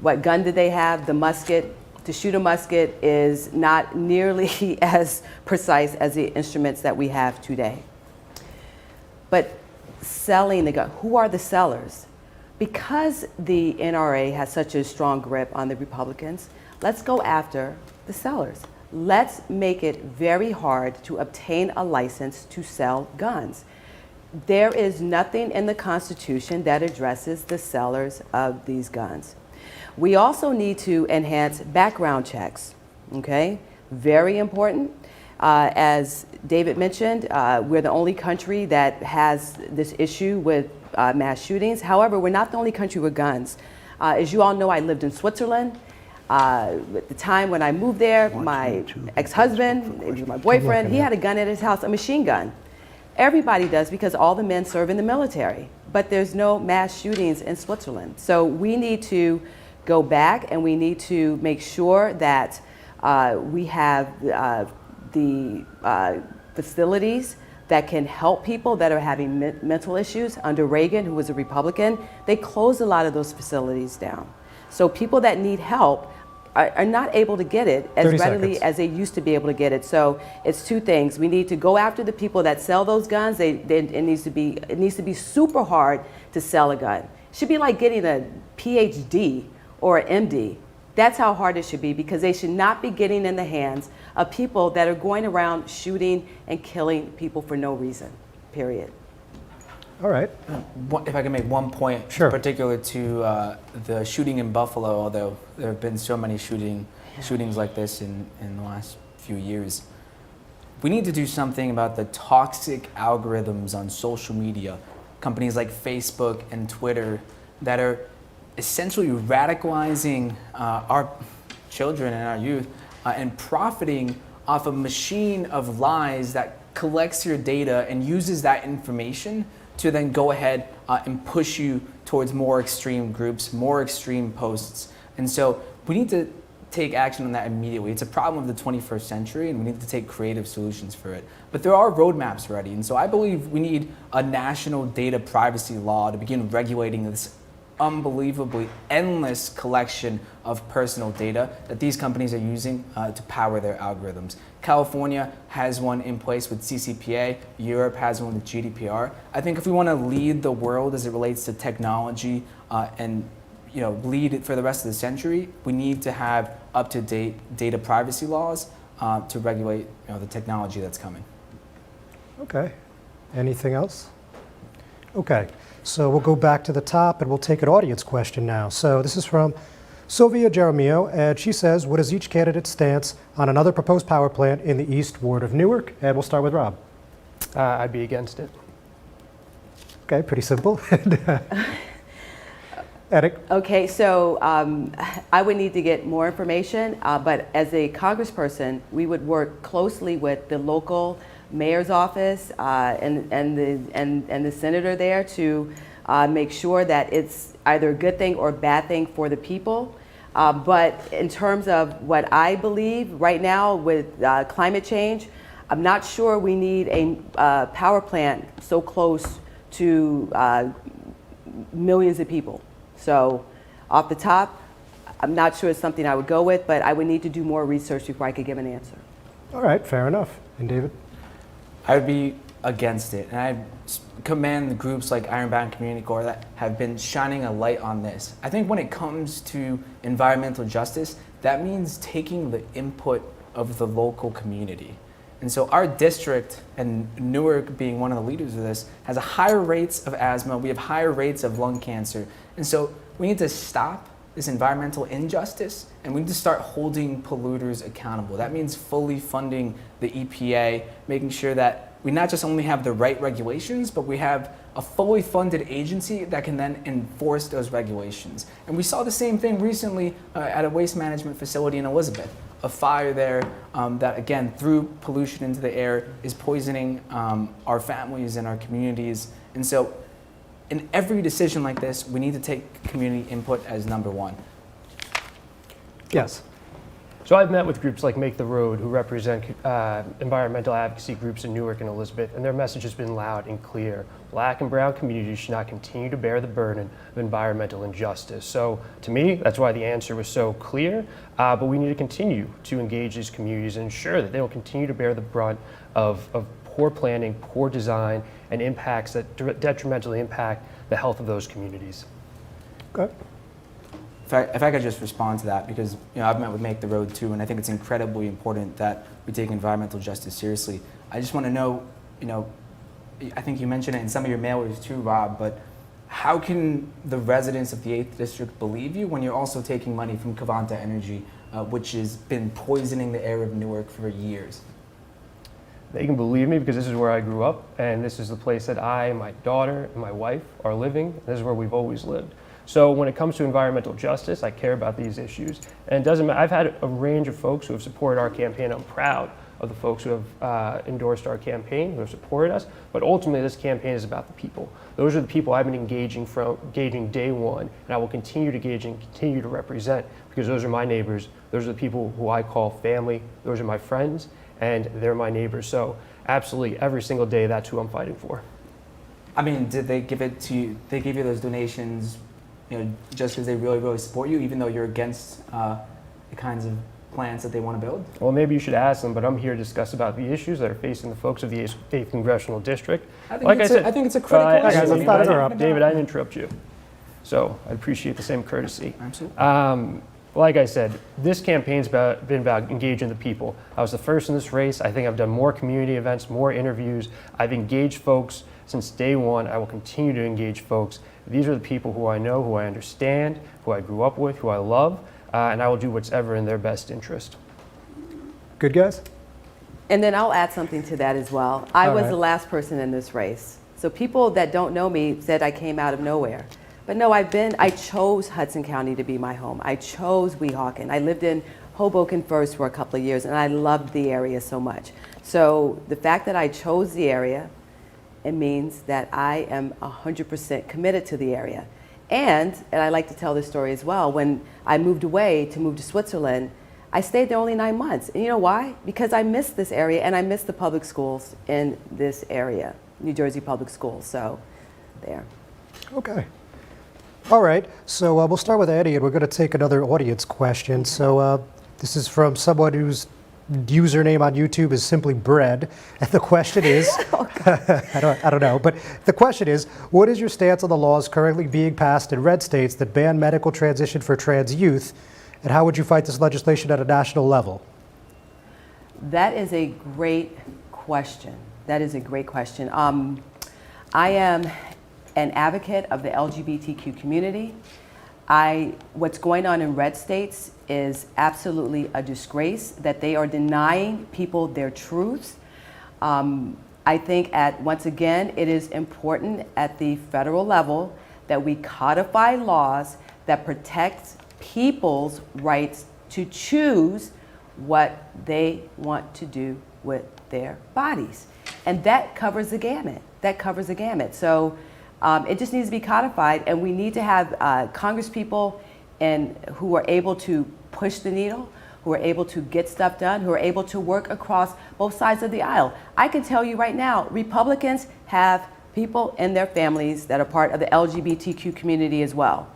What gun did they have? The musket. To shoot a musket is not nearly as precise as the instruments that we have today. But selling the gun, who are the sellers? Because the NRA has such a strong grip on the Republicans, let's go after the sellers. Let's make it very hard to obtain a license to sell guns. There is nothing in the Constitution that addresses the sellers of these guns. We also need to enhance background checks, okay? Very important. As David mentioned, we're the only country that has this issue with mass shootings. However, we're not the only country with guns. As you all know, I lived in Switzerland. At the time when I moved there, my ex-husband, my boyfriend, he had a gun at his house, a machine gun. Everybody does because all the men serve in the military, but there's no mass shootings in Switzerland. So we need to go back and we need to make sure that we have the facilities that can help people that are having mental issues. Under Reagan, who was a Republican, they closed a lot of those facilities down. So people that need help are not able to get it as readily as they used to be able to get it. So it's two things. We need to go after the people that sell those guns. It needs to be super hard to sell a gun. It should be like getting a PhD or an MD. That's how hard it should be, because they should not be getting in the hands of people that are going around shooting and killing people for no reason, period. All right. If I can make one point, sure, particular to the shooting in Buffalo, although there have been so many shootings like this in the last few years. We need to do something about the toxic algorithms on social media, companies like Facebook and Twitter that are essentially radicalizing our children and our youth and profiting off a machine of lies that collects your data and uses that information to then go ahead and push you towards more extreme groups, more extreme posts. And so we need to take action on that immediately. It's a problem of the 21st century, and we need to take creative solutions for it. But there are roadmaps ready, and so I believe we need a national data privacy law to begin regulating this unbelievably endless collection of personal data that these companies are using to power their algorithms. California has one in place with CCPA. Europe has one with GDPR. I think if we want to lead the world as it relates to technology and lead it for the rest of the century, we need to have up-to-date data privacy laws to regulate the technology that's coming. Okay. Anything else? Okay. So we'll go back to the top and we'll take an audience question now. So this is from Sylvia Jeremio, and she says, what is each candidate's stance on another proposed power plant in the East Ward of Newark? And we'll start with Rob. I'd be against it. Okay, pretty simple. Eric? Okay, so I would need to get more information, but as a congressperson, we would work closely with the local mayor's office and the senator there to make sure that it's either a good thing or a bad thing for the people. But in terms of what I believe right now with climate change, I'm not sure we need a power plant so close to millions of people. So off the top, I'm not sure it's something I would go with, but I would need to do more research before I could give an answer. All right, fair enough. And David? I would be against it, and I commend the groups like Ironbound Community Corps that have been shining a light on this. I think when it comes to environmental justice, that means taking the input of the local community. And so our district, and Newark being one of the leaders of this, has a higher rates of asthma, we have higher rates of lung cancer. And so we need to stop this environmental injustice, and we need to start holding polluters accountable. That means fully funding the EPA, making sure that we not just only have the right regulations, but we have a fully funded agency that can then enforce those regulations. And we saw the same thing recently at a waste management facility in Elizabeth. A fire there that, again, through pollution into the air, is poisoning our families and our communities. And so in every decision like this, we need to take community input as number one. Yes. So I've met with groups like Make the Road, who represent environmental advocacy groups in Newark and Elizabeth, and their message has been loud and clear. Black and brown communities should not continue to bear the burden of environmental injustice. So to me, that's why the answer was so clear, but we need to continue to engage these communities and ensure that they will continue to bear the brunt of poor planning, poor design, and impacts that detrimentally impact the health of those communities. Okay. If I could just respond to that, because I've met with Make the Road too, and I think it's incredibly important that we take environmental justice seriously. I just want to know, I think you mentioned it in some of your mailers too, Rob, but how can the residents of the 8th District believe you when you're also taking money from Cavanta Energy, which has been poisoning the air of Newark for years? They can believe me because this is where I grew up, and this is the place that I, my daughter, and my wife are living. This is where we've always lived. So when it comes to environmental justice, I care about these issues. And it doesn't matter, I've had a range of folks who have supported our campaign. I'm proud of the folks who have endorsed our campaign, who have supported us. But ultimately, this campaign is about the people. Those are the people I've been engaging day one, and I will continue to engage and continue to represent, because those are my neighbors. Those are the people who I call family. Those are my friends, and they're my neighbors. So absolutely, every single day, that's who I'm fighting for. I mean, did they give it to you? They gave you those donations, just because they really, really support you, even though you're against the kinds of plans that they want to build? Well, maybe you should ask them, but I'm here to discuss about the issues that are facing the folks of the 8th Congressional District. I think it's a critical issue. David, I didn't interrupt you. So I appreciate the same courtesy. Absolutely. Like I said, this campaign's been about engaging the people. I was the first in this race. I think I've done more community events, more interviews. I've engaged folks since day one. I will continue to engage folks. These are the people who I know, who I understand, who I grew up with, who I love, and I will do whatever in their best interest. Good, guys? And then I'll add something to that as well. I was the last person in this race. So people that don't know me said I came out of nowhere. But no, I chose Hudson County to be my home. I chose Weehawken. I lived in Hoboken first for a couple of years, and I loved the area so much. So the fact that I chose the area, it means that I am 100% committed to the area. And I like to tell this story as well, when I moved away to move to Switzerland, I stayed there only 9 months. And you know why? Because I missed this area and I missed the public schools in this area, New Jersey public schools, so there. Okay. All right, so we'll start with Eddie, and we're going to take another audience question. So this is from someone whose username on YouTube is simply bread, and the question is, I don't know, but the question is, what is your stance on the laws currently being passed in red states that ban medical transition for trans youth, and how would you fight this legislation at a national level? That is a great question. That is a great question. I am an advocate of the LGBTQ community. What's going on in red states is absolutely a disgrace that they are denying people their truths. I think once again, it is important at the federal level that we codify laws that protect people's rights to choose what they want to do with their bodies. And that covers the gamut. That covers the gamut. So it just needs to be codified, and we need to have congresspeople who are able to push the needle, who are able to get stuff done, who are able to work across both sides of the aisle. I can tell you right now, Republicans have people in their families that are part of the LGBTQ community as well.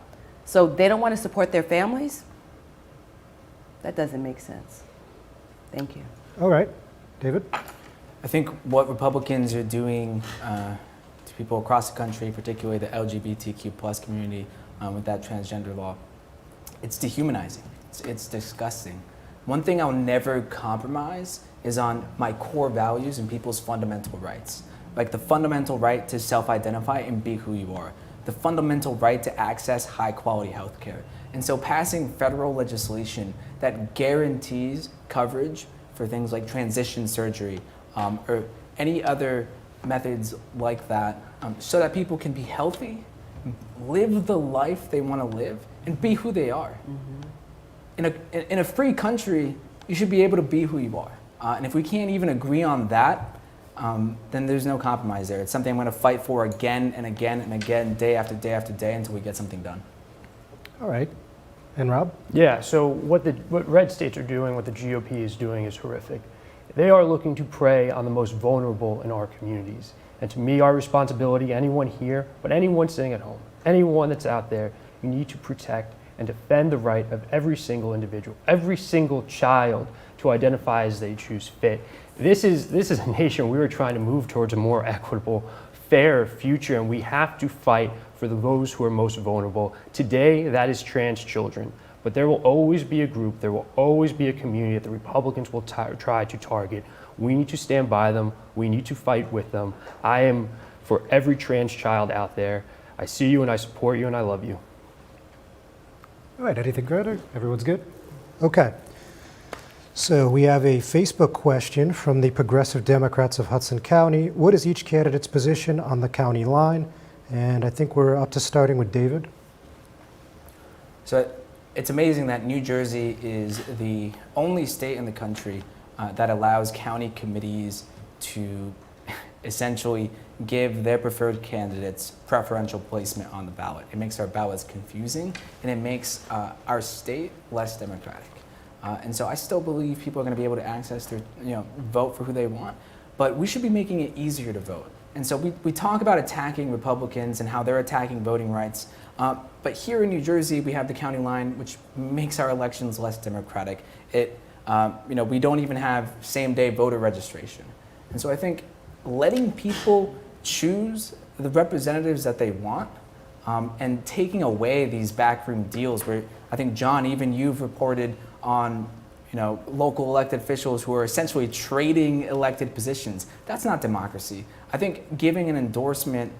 So they don't want to support their families? That doesn't make sense. Thank you. All right. David? I think what Republicans are doing to people across the country, particularly the LGBTQ plus community with that transgender law, it's dehumanizing. It's disgusting. One thing I'll never compromise is on my core values and people's fundamental rights. Like the fundamental right to self-identify and be who you are. The fundamental right to access high-quality health care. And so passing federal legislation that guarantees coverage for things like transition surgery or any other methods like that so that people can be healthy, live the life they want to live, and be who they are. Mm-hmm. In a free country, you should be able to be who you are. And if we can't even agree on that, then there's no compromise there. It's something I'm going to fight for again and again and again, day after day after day, until we get something done. All right. And Rob? Yeah, so what red states are doing, what the GOP is doing is horrific. They are looking to prey on the most vulnerable in our communities. And to me, our responsibility, anyone here, but anyone sitting at home, anyone that's out there, you need to protect and defend the right of every single individual, every single child to identify as they choose fit. This is a nation we are trying to move towards a more equitable, fair future, and we have to fight for those who are most vulnerable. Today, that is trans children. But there will always be a group, there will always be a community that the Republicans will try to target. We need to stand by them. We need to fight with them. I am for every trans child out there. I see you and I support you and I love you. All right, anything further? Everyone's good? Okay. So we have a Facebook question from the Progressive Democrats of Hudson County. What is each candidate's position on the county line? And I think we're up to starting with David. So it's amazing that New Jersey is the only state in the country that allows county committees to essentially give their preferred candidates preferential placement on the ballot. It makes our ballots confusing, and it makes our state less democratic. And so I still believe people are going to be able to access their, vote for who they want, but we should be making it easier to vote. And so we talk about attacking Republicans and how they're attacking voting rights, but here in New Jersey we have the county line, which makes our elections less democratic. We don't even have same-day voter registration. And so I think letting people choose the representatives that they want and taking away these backroom deals where I think, John, even you've reported on local elected officials who are essentially trading elected positions. That's not democracy. I think giving an endorsement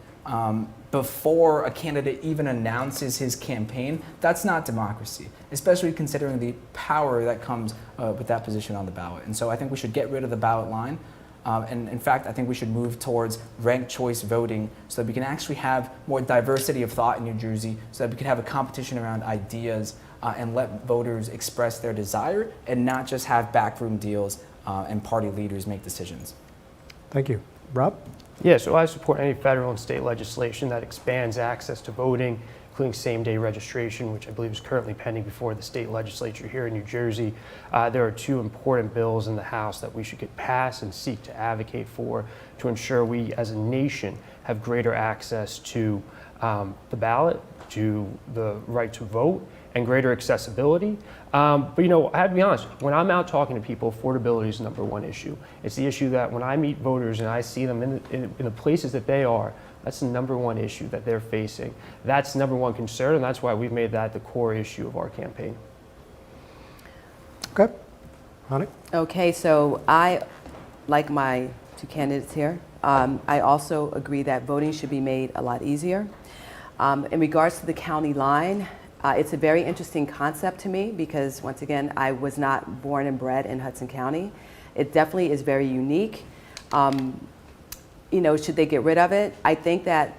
before a candidate even announces his campaign, that's not democracy, especially considering the power that comes with that position on the ballot. And so I think we should get rid of the ballot line. And in fact, I think we should move towards ranked choice voting so that we can actually have more diversity of thought in New Jersey, so that we can have a competition around ideas and let voters express their desire and not just have backroom deals and party leaders make decisions. Thank you. Rob? Yeah, so I support any federal and state legislation that expands access to voting, including same-day registration, which I believe is currently pending before the state legislature here in New Jersey. There are two important bills in the House that we should get passed and seek to advocate for to ensure we as a nation have greater access to the ballot, to the right to vote, and greater accessibility. But you know, I have to be honest, when I'm out talking to people, affordability is the #1 issue. It's the issue that when I meet voters and I see them in the places that they are, that's the #1 issue that they're facing. That's the #1 concern, and that's why we've made that the core issue of our campaign. Okay. Honey? Okay, so I, like my two candidates here, I also agree that voting should be made a lot easier. In regards to the county line, it's a very interesting concept to me because, once again, I was not born and bred in Hudson County. It definitely is very unique. You know, should they get rid of it? I think that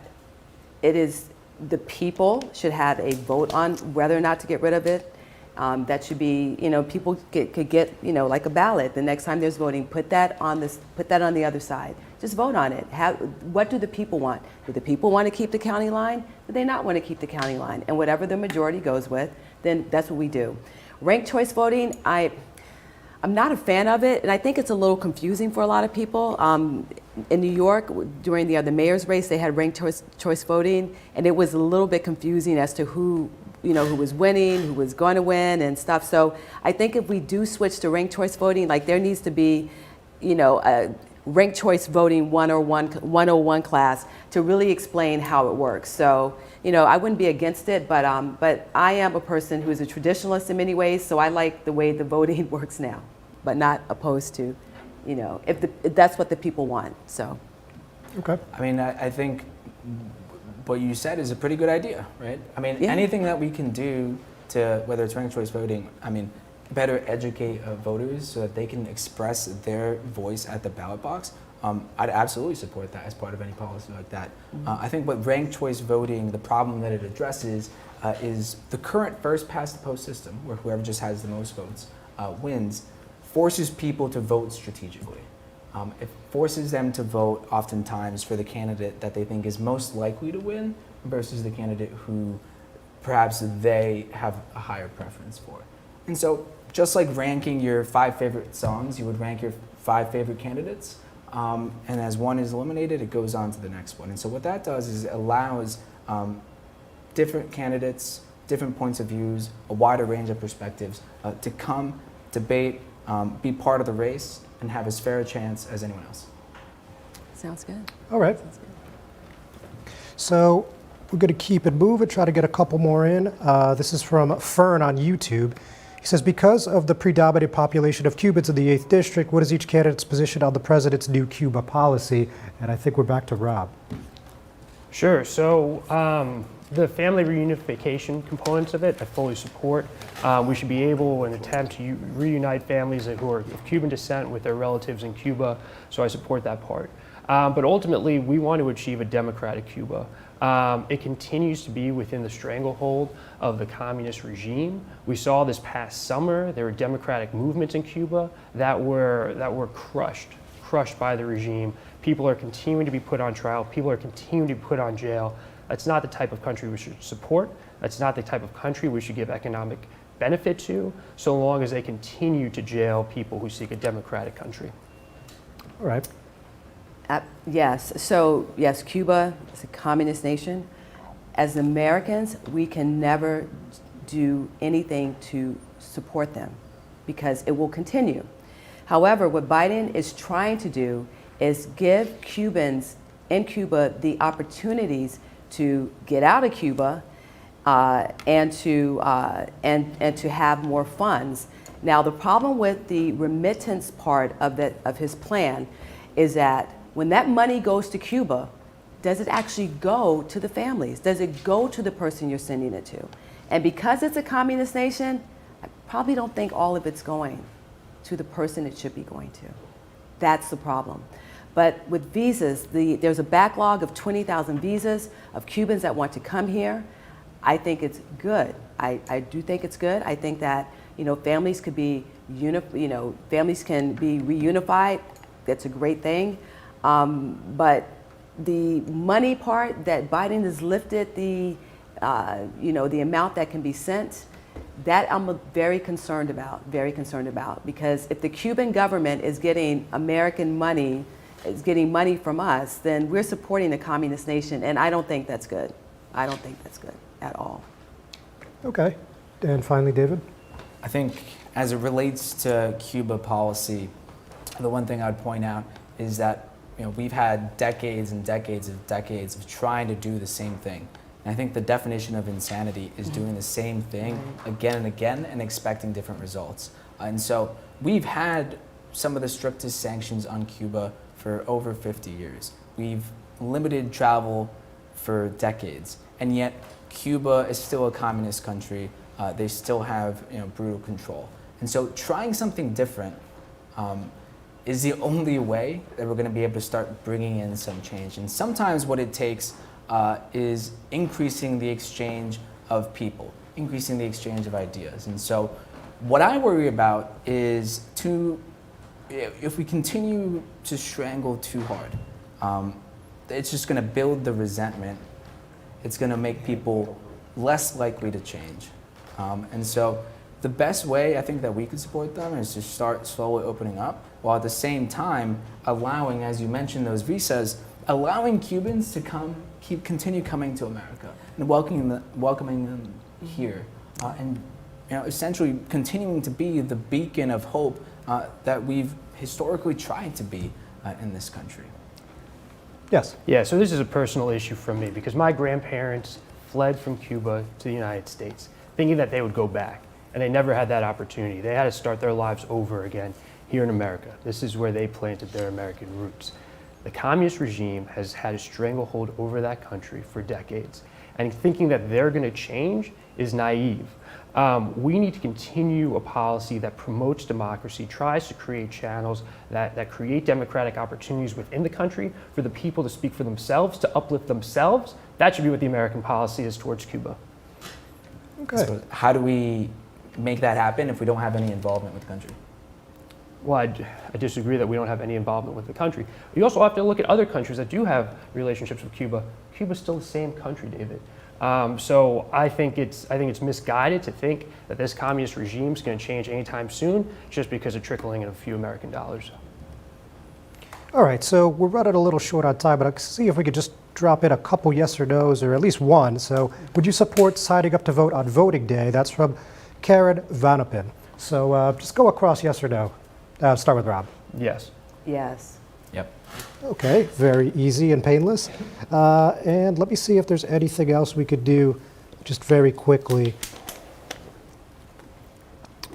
it is the people should have a vote on whether or not to get rid of it. That should be, you know, people could get, you know, like a ballot. The next time there's voting, put that on the other side. Just vote on it. What do the people want? Do the people want to keep the county line? Do they not want to keep the county line? And whatever the majority goes with, then that's what we do. Ranked choice voting, I'm not a fan of it, and I think it's a little confusing for a lot of people. In New York, during the mayor's race, they had ranked choice voting, and it was a little bit confusing as to who was winning, who was going to win, and stuff. So I think if we do switch to ranked choice voting, like there needs to be, you know, a ranked choice voting 101 class to really explain how it works. So, you know, I wouldn't be against it, but I am a person who is a traditionalist in many ways, so I like the way the voting works now, but not opposed to, you know, if that's what the people want. So. Okay. I mean, I think what you said is a pretty good idea, right? I mean, Yeah. anything that we can do to, whether it's ranked choice voting, I mean, better educate voters so that they can express their voice at the ballot box, I'd absolutely support that as part of any policy like that. I think what ranked choice voting, the problem that it addresses is the current first past the post system, where whoever just has the most votes wins, forces people to vote strategically. It forces them to vote oftentimes for the candidate that they think is most likely to win versus the candidate who perhaps they have a higher preference for. And so just like ranking your 5 favorite songs, you would rank your 5 favorite candidates. And as one is eliminated, it goes on to the next one. And so what that does is it allows different candidates, different points of views, a wider range of perspectives to come, debate, be part of the race, and have as fair a chance as anyone else. Sounds good. All right. Sounds good. So we're going to keep it moving, try to get a couple more in. This is from Fern on YouTube. He says, because of the predominant population of Cubans in the 8th District, what is each candidate's position on the president's new Cuba policy? And I think we're back to Rob. Sure. So the family reunification components of it, I fully support. We should be able and attempt to reunite families who are of Cuban descent with their relatives in Cuba, so I support that part. But ultimately, we want to achieve a democratic Cuba. It continues to be within the stranglehold of the communist regime. We saw this past summer, there were democratic movements in Cuba that were crushed by the regime. People are continuing to be put on trial. People are continuing to be put on jail. That's not the type of country we should support. That's not the type of country we should give economic benefit to, so long as they continue to jail people who seek a democratic country. All right. Yes. So, yes, Cuba is a communist nation. As Americans, we can never do anything to support them because it will continue. However, what Biden is trying to do is give Cubans in Cuba the opportunities to get out of Cuba and to have more funds. Now, the problem with the remittance part of his plan is that when that money goes to Cuba, does it actually go to the families? Does it go to the person you're sending it to? And because it's a communist nation, I probably don't think all of it's going to the person it should be going to. That's the problem. But with visas, there's a backlog of 20,000 visas of Cubans that want to come here. I think it's good. I do think it's good. I think that, families could be, families can be reunified. That's a great thing. But the money part that Biden has lifted the amount that can be sent, that I'm very concerned about, because if the Cuban government is getting American money, is getting money from us, then we're supporting a communist nation, and I don't think that's good. I don't think that's good at all. Okay. And finally, David? I think as it relates to Cuba policy, the one thing I'd point out is that we've had decades and decades of trying to do the same thing. And I think the definition of insanity is doing the same thing again and again and expecting different results. And so we've had some of the strictest sanctions on Cuba for over 50 years. We've limited travel for decades, and yet Cuba is still a communist country. They still have brutal control. And so trying something different is the only way that we're going to be able to start bringing in some change. And sometimes what it takes is increasing the exchange of people, increasing the exchange of ideas. And so what I worry about is if we continue to strangle too hard, it's just going to build the resentment. It's going to make people less likely to change. And so the best way I think that we could support them is to start slowly opening up, while at the same time allowing, as you mentioned, those visas, allowing Cubans to continue coming to America and welcoming them here, and essentially continuing to be the beacon of hope that we've historically tried to be in this country. Yes. Yeah, so this is a personal issue for me because my grandparents fled from Cuba to the United States thinking that they would go back, and they never had that opportunity. They had to start their lives over again here in America. This is where they planted their American roots. The communist regime has had a stranglehold over that country for decades, and thinking that they're going to change is naive. We need to continue a policy that promotes democracy, tries to create channels that create democratic opportunities within the country for the people to speak for themselves, to uplift themselves. That should be what the American policy is towards Cuba. Okay. So how do we make that happen if we don't have any involvement with the country? Well, I disagree that we don't have any involvement with the country. You also have to look at other countries that do have relationships with Cuba. Cuba's still the same country, David. So I think it's misguided to think that this communist regime is going to change anytime soon just because of trickling in a few American dollars. All right, so we're running a little short on time, but I'll see if we could just drop in a couple yes or no's, or at least one. So would you support signing up to vote on voting day? That's from Karen Vanapin. So just go across yes or no. Start with Rob. Yes. Yes. Yep. Okay, very easy and painless. And let me see if there's anything else we could do just very quickly.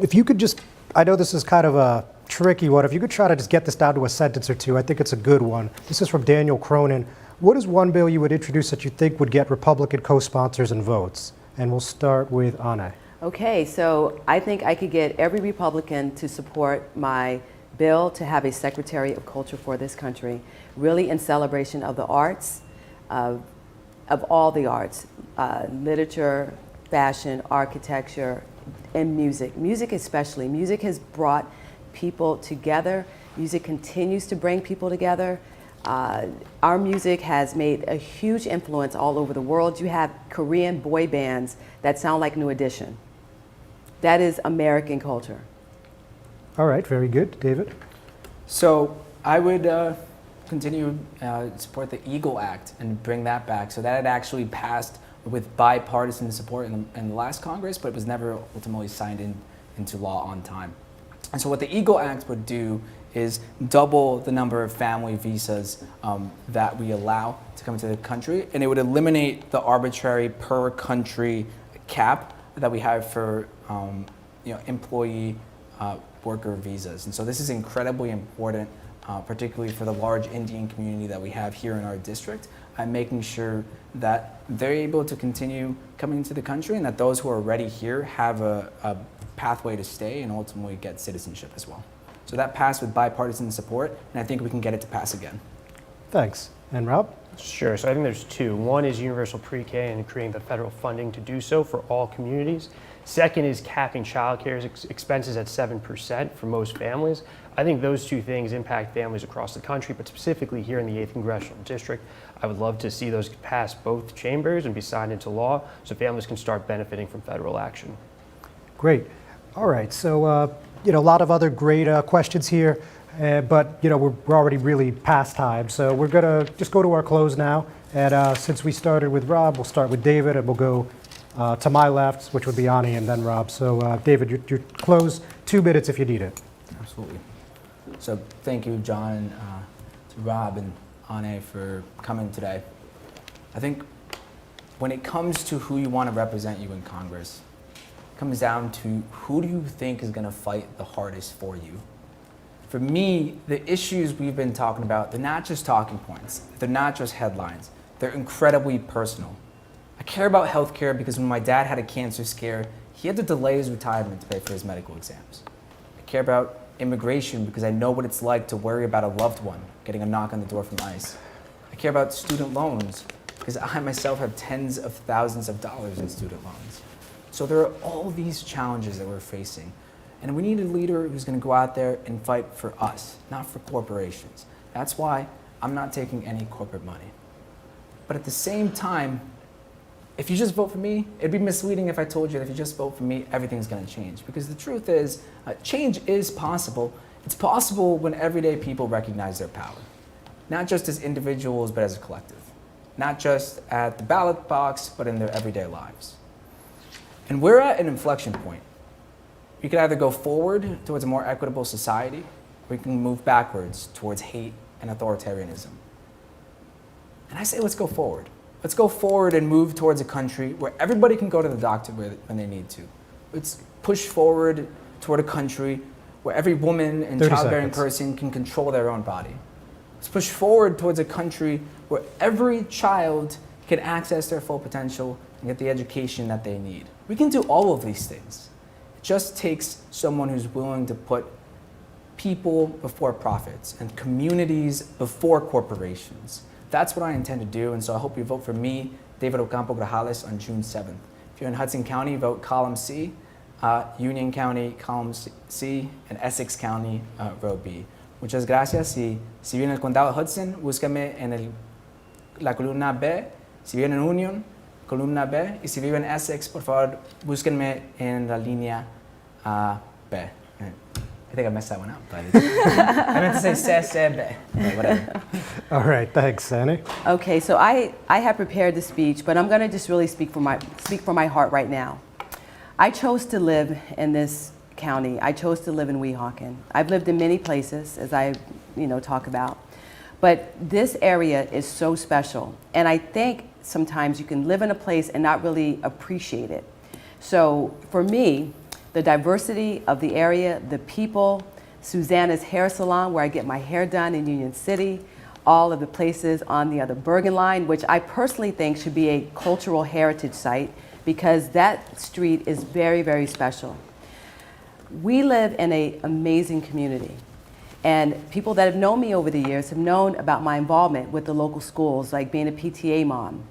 If you could just, I know this is kind of a tricky one, if you could try to just get this down to a sentence or two, I think it's a good one. This is from Daniel Cronin. What is one bill you would introduce that you think would get Republican co-sponsors and votes? And we'll start with Anna. Okay, so I think I could get every Republican to support my bill to have a Secretary of Culture for this country, really in celebration of the arts, of all the arts, literature, fashion, architecture, and music. Music especially. Music has brought people together. Music continues to bring people together. Our music has made a huge influence all over the world. You have Korean boy bands that sound like New Edition. That is American culture. All right, very good. David? So I would continue to support the EAGLE Act and bring that back. So that had actually passed with bipartisan support in the last Congress, but it was never ultimately signed into law on time. And so what the EAGLE Act would do is double the number of family visas that we allow to come into the country, and it would eliminate the arbitrary per country cap that we have for employee worker visas. And so this is incredibly important, particularly for the large Indian community that we have here in our district, and making sure that they're able to continue coming to the country and that those who are already here have a pathway to stay and ultimately get citizenship as well. So that passed with bipartisan support, and I think we can get it to pass again. Thanks. And Rob? Sure. So I think there's two. One is universal pre-K and creating the federal funding to do so for all communities. Second is capping child care expenses at 7% for most families. I think those two things impact families across the country, but specifically here in the 8th Congressional District. I would love to see those pass both chambers and be signed into law so families can start benefiting from federal action. Great. All right. So, a lot of other great questions here, but, we're already really past time. So we're going to just go to our close now. And since we started with Rob, we'll start with David, and we'll go to my left, which would be Ani, and then Rob. So, David, your close, 2 minutes if you need it. Absolutely. So thank you, John, to Rob and Anne for coming today. I think when it comes to who you want to represent you in Congress, it comes down to who do you think is going to fight the hardest for you. For me, the issues we've been talking about, they're not just talking points. They're not just headlines. They're incredibly personal. I care about healthcare because when my dad had a cancer scare, he had to delay his retirement to pay for his medical exams. I care about immigration because I know what it's like to worry about a loved one getting a knock on the door from ICE. I care about student loans because I myself have tens of thousands of dollars in student loans. So there are all these challenges that we're facing. And we need a leader who's going to go out there and fight for us, not for corporations. That's why I'm not taking any corporate money. But at the same time, if you just vote for me, it'd be misleading if I told you that if you just vote for me, everything's going to change. Because the truth is, change is possible. It's possible when everyday people recognize their power. Not just as individuals, but as a collective. Not just at the ballot box, but in their everyday lives. And we're at an inflection point. We could either go forward towards a more equitable society, or we can move backwards towards hate and authoritarianism. And I say, let's go forward. Let's go forward and move towards a country where everybody can go to the doctor when they need to. Let's push forward toward a country where every woman and childbearing person can control their own body. Let's push forward towards a country where every child can access their full potential and get the education that they need. We can do all of these things. It just takes someone who's willing to put people before profits and communities before corporations. That's what I intend to do, and so I hope you vote for me, David Ocampo Grajales, on June 7th. If you're in Hudson County, vote column C, Union County, column C, and Essex County, row B. Muchas gracias, y si viene el condado de Hudson, búscame en la columna B, si viene en Union, columna B, y si vive en Essex, por favor, búsquenme en la línea B. I think I messed that one up, but I meant to say CCB, but whatever. All right, thanks, Annie. Okay, so I have prepared the speech, but I'm going to just really speak from my heart right now. I chose to live in this county. I chose to live in Weehawken. I've lived in many places, as I talk about, but this area is so special, and I think sometimes you can live in a place and not really appreciate it. So for me, the diversity of the area, the people, Susanna's hair salon where I get my hair done in Union City, all of the places on the other Bergen line, which I personally think should be a cultural heritage site because that street is very, very special. We live in an amazing community. And people that have known me over the years have known about my involvement with the local schools, like being a PTA mom.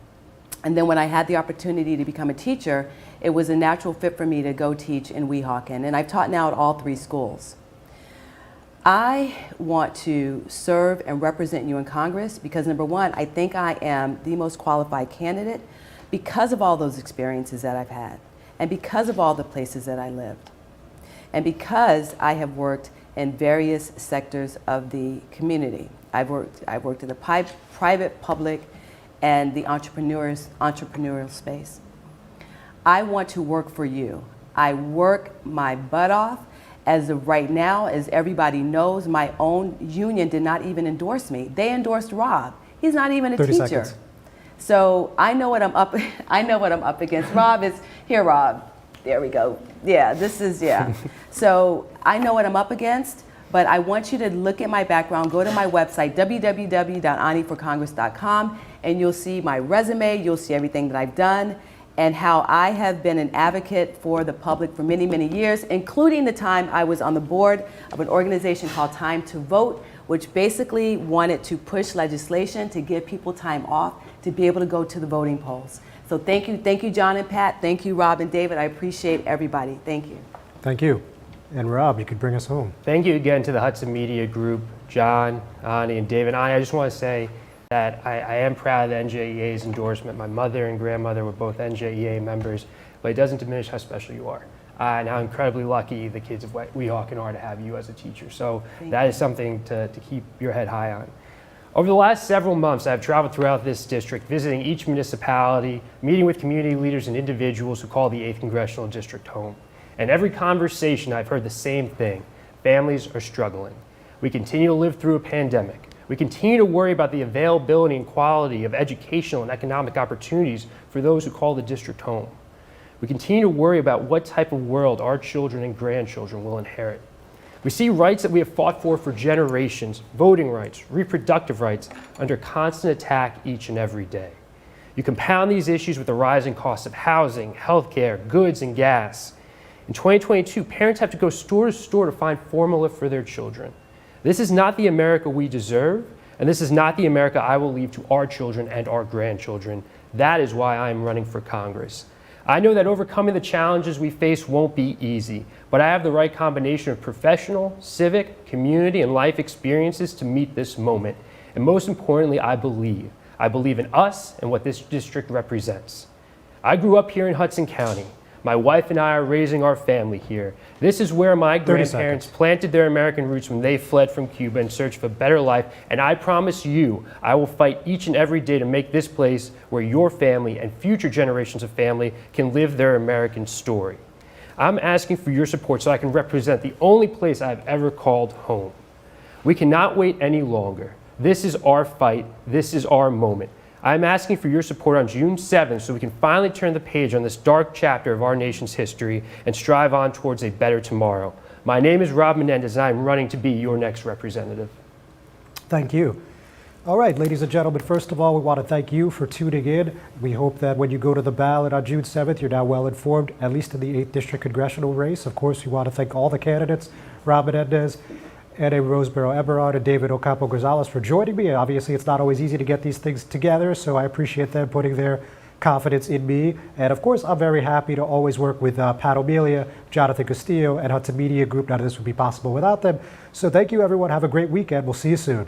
And then when I had the opportunity to become a teacher, it was a natural fit for me to go teach in Weehawken. And I've taught now at all 3 schools. I want to serve and represent you in Congress because, number one, I think I am the most qualified candidate because of all those experiences that I've had and because of all the places that I lived and because I have worked in various sectors of the community. I've worked in the private, public, and the entrepreneurial space. I want to work for you. I work my butt off. As of right now, as everybody knows, my own union did not even endorse me. They endorsed Rob. He's not even a 30 teacher. seconds. So I know what I'm up. I know what I'm up against. Rob is here. Rob, there we go. Yeah, this is So I know what I'm up against. But I want you to look at my background. Go to my website, www.aniforcongress.com, and you'll see my resume. You'll see everything that I've done and how I have been an advocate for the public for many, many years, including the time I was on the board of an organization called Time to Vote, which basically wanted to push legislation to give people time off to be able to go to the voting polls. So thank you, John and Pat. Thank you, Rob and David. I appreciate everybody. Thank you. Thank you. And Rob, you could bring us home. Thank you again to the Hudson Media Group, John, Ani, and David. Ani, I just want to say that I am proud of the NJEA's endorsement. My mother and grandmother were both NJEA members, but it doesn't diminish how special you are. And how incredibly lucky the kids of Weehawken are to have you as a teacher. So that is something to keep your head high on. Over the last several months, I've traveled throughout this district, visiting each municipality, meeting with community leaders and individuals who call the 8th Congressional District home. And every conversation, I've heard the same thing. Families are struggling. We continue to live through a pandemic. We continue to worry about the availability and quality of educational and economic opportunities for those who call the district home. We continue to worry about what type of world our children and grandchildren will inherit. We see rights that we have fought for generations, voting rights, reproductive rights, under constant attack each and every day. You compound these issues with the rising costs of housing, healthcare, goods, and gas. In 2022, parents have to go store to store to find formula for their children. This is not the America we deserve, and this is not the America I will leave to our children and our grandchildren. That is why I am running for Congress. I know that overcoming the challenges we face won't be easy, but I have the right combination of professional, civic, community, and life experiences to meet this moment. And most importantly, I believe. I believe in us and what this district represents. I grew up here in Hudson County. My wife and I are raising our family here. This is where my grandparents planted their American roots when they fled from Cuba in search of a better life, and I promise you, I will fight each and every day to make this place where your family and future generations of family can live their American story. I'm asking for your support so I can represent the only place I've ever called home. We cannot wait any longer. This is our fight. This is our moment. I'm asking for your support on June 7th so we can finally turn the page on this dark chapter of our nation's history and strive on towards a better tomorrow. My name is Rob Menendez, and I'm running to be your next representative. Thank you. All right, ladies and gentlemen, first of all, we want to thank you for tuning in. We hope that when you go to the ballot on June 7th, you're now well informed, at least in the 8th District Congressional race. Of course, we want to thank all the candidates, Rob Menendez, Anna Roseboro Eberhard, and David Ocampo Gonzalez for joining me. Obviously, it's not always easy to get these things together, so I appreciate them putting their confidence in me. And of course, I'm very happy to always work with Pat O'Melia, Jonathan Castillo, and Hudson Media Group. None of this would be possible without them. So thank you, everyone. Have a great weekend. We'll see you soon.